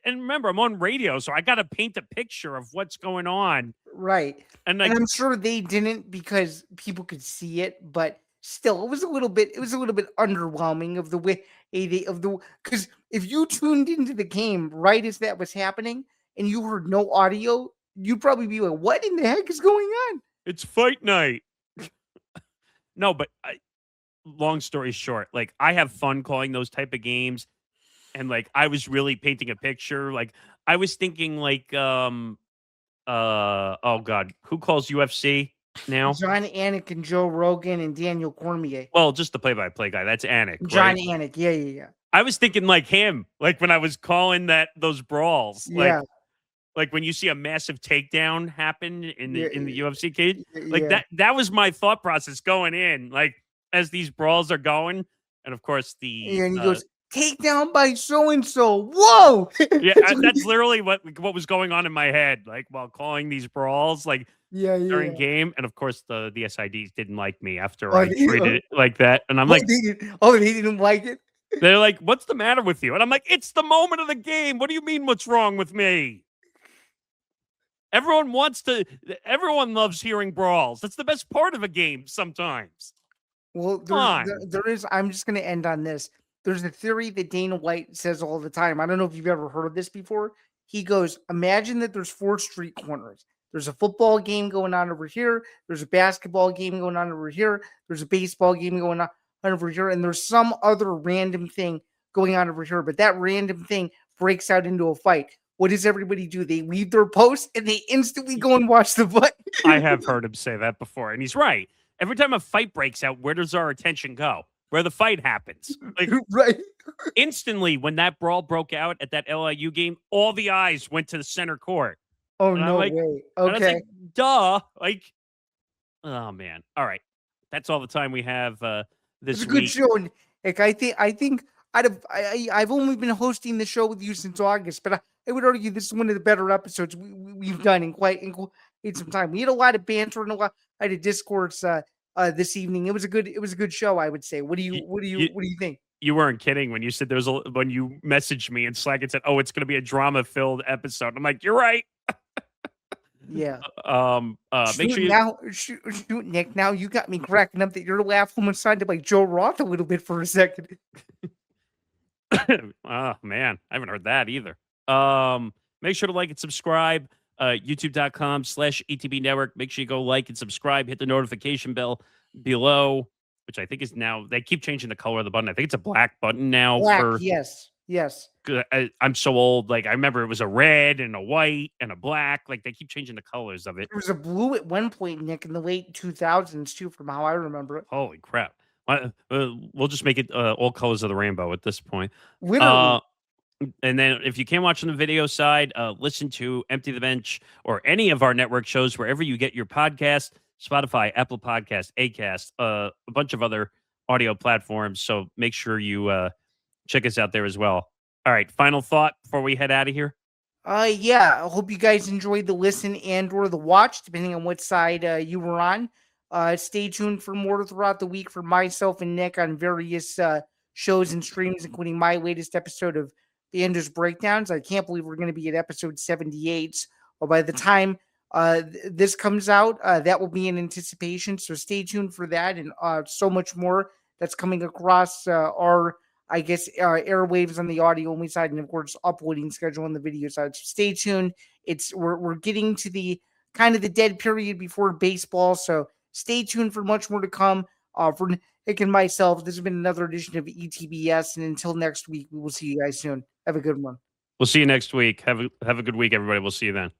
S1: And remember, I'm on radio, so I got to paint a picture of what's going on.
S2: Right.
S1: And
S2: I'm sure they didn't because people could see it, but still, it was a little bit underwhelming of the way because if you tuned into the game right as that was happening and you heard no audio, you'd probably be like, what in the heck is going on?
S1: It's fight night. No, but long story short, like, I have fun calling those type of games. And, like, I was really painting a picture. Like, I was thinking, like, oh, God, who calls UFC now?
S2: John Anik and Joe Rogan and Daniel Cormier.
S1: Well, just the play-by-play guy. That's Anik.
S2: John
S1: right?
S2: Anik. Yeah.
S1: I was thinking like him, like when I was calling those brawls.
S2: Yeah.
S1: Like when you see a massive takedown happen in the UFC cage. Like
S2: yeah.
S1: that was my thought process going in, like as these brawls are going. And of course
S2: and he goes, takedown by so-and-so. Whoa.
S1: Yeah, that's literally what was going on in my head, like while calling these brawls, like during game. And of course the SIDs didn't like me after I treated it like that. And I'm like,
S2: they didn't like it.
S1: They're like, what's the matter with you? And I'm like, it's the moment of the game. What do you mean what's wrong with me? Everyone loves hearing brawls. That's the best part of a game sometimes.
S2: Well, there is, I'm just going to end on this. there's a theory that Dana White says all the time. I don't know if you've ever heard of this before. He goes, imagine that there's 4 street corners. There's a football game going on over here. There's a basketball game going on over here. There's a baseball game going on over here. And there's some other random thing going on over here. But that random thing breaks out into a fight. What does everybody do? They leave their post and they instantly go and watch the fight.
S1: I have heard him say that before, and he's right. Every time a fight breaks out, where does our attention go? Where the fight happens. Like
S2: Right.
S1: instantly, when that brawl broke out at that LIU game, all the eyes went to the center court.
S2: Oh,
S1: And I'm
S2: no
S1: like-
S2: way.
S1: And I was
S2: Okay.
S1: like, duh. Like, oh man. All right, that's all the time we have this
S2: It's a good
S1: week.
S2: show. And like, I think I've only been hosting the show with you since August, but I would argue this is one of the better episodes we've done in quite some time. We had a lot of banter and a lot of discourse this evening. It was a good show, I would say. What do you think?
S1: You weren't kidding when you said when you messaged me in Slack and said, "Oh, it's going to be a drama-filled episode." I'm like, "You're right."
S2: Yeah.
S1: Make sure you
S2: Shoot, Nick. Now you got me cracking up that your laugh almost sounded like Joe Roth a little bit for a second.
S1: Oh man, I haven't heard that either. Make sure to like and subscribe. YouTube.com/ETB Network. Make sure you go like and subscribe. Hit the notification bell below, which I think is now, they keep changing the color of the button. I think it's a black button now.
S2: Black, yes.
S1: I'm so old. Like I remember it was a red and a white and a black. Like they keep changing the colors of it.
S2: There was a blue at one point, Nick, in the late 2000s too, from how I remember it.
S1: Holy crap. We'll just make it all colors of the rainbow at this point.
S2: Literally.
S1: And then if you can't watch on the video side, listen to Empty the Bench or any of our network shows wherever you get your podcast, Spotify, Apple Podcast, Acast, a bunch of other audio platforms. So make sure you check us out there as well. All right, final thought before we head out of here.
S2: Yeah, I hope you guys enjoyed the listen and or the watch, depending on what side you were on. Stay tuned for more throughout the week for myself and Nick on various shows and streams, including my latest episode of Bando's Breakdowns. I can't believe we're going to be at episode 78. Well, by the time this comes out, that will be in anticipation. So stay tuned for that and so much more that's coming across our airwaves on the audio only side, and of course uploading schedule on the video side. So stay tuned. We're getting to the kind of the dead period before baseball, so stay tuned for much more to come. For Nick and myself, this has been another edition of ETBS, and until next week, we will see you guys soon. Have a good one.
S1: We'll see you next week. Have a good week, everybody. We'll see you then.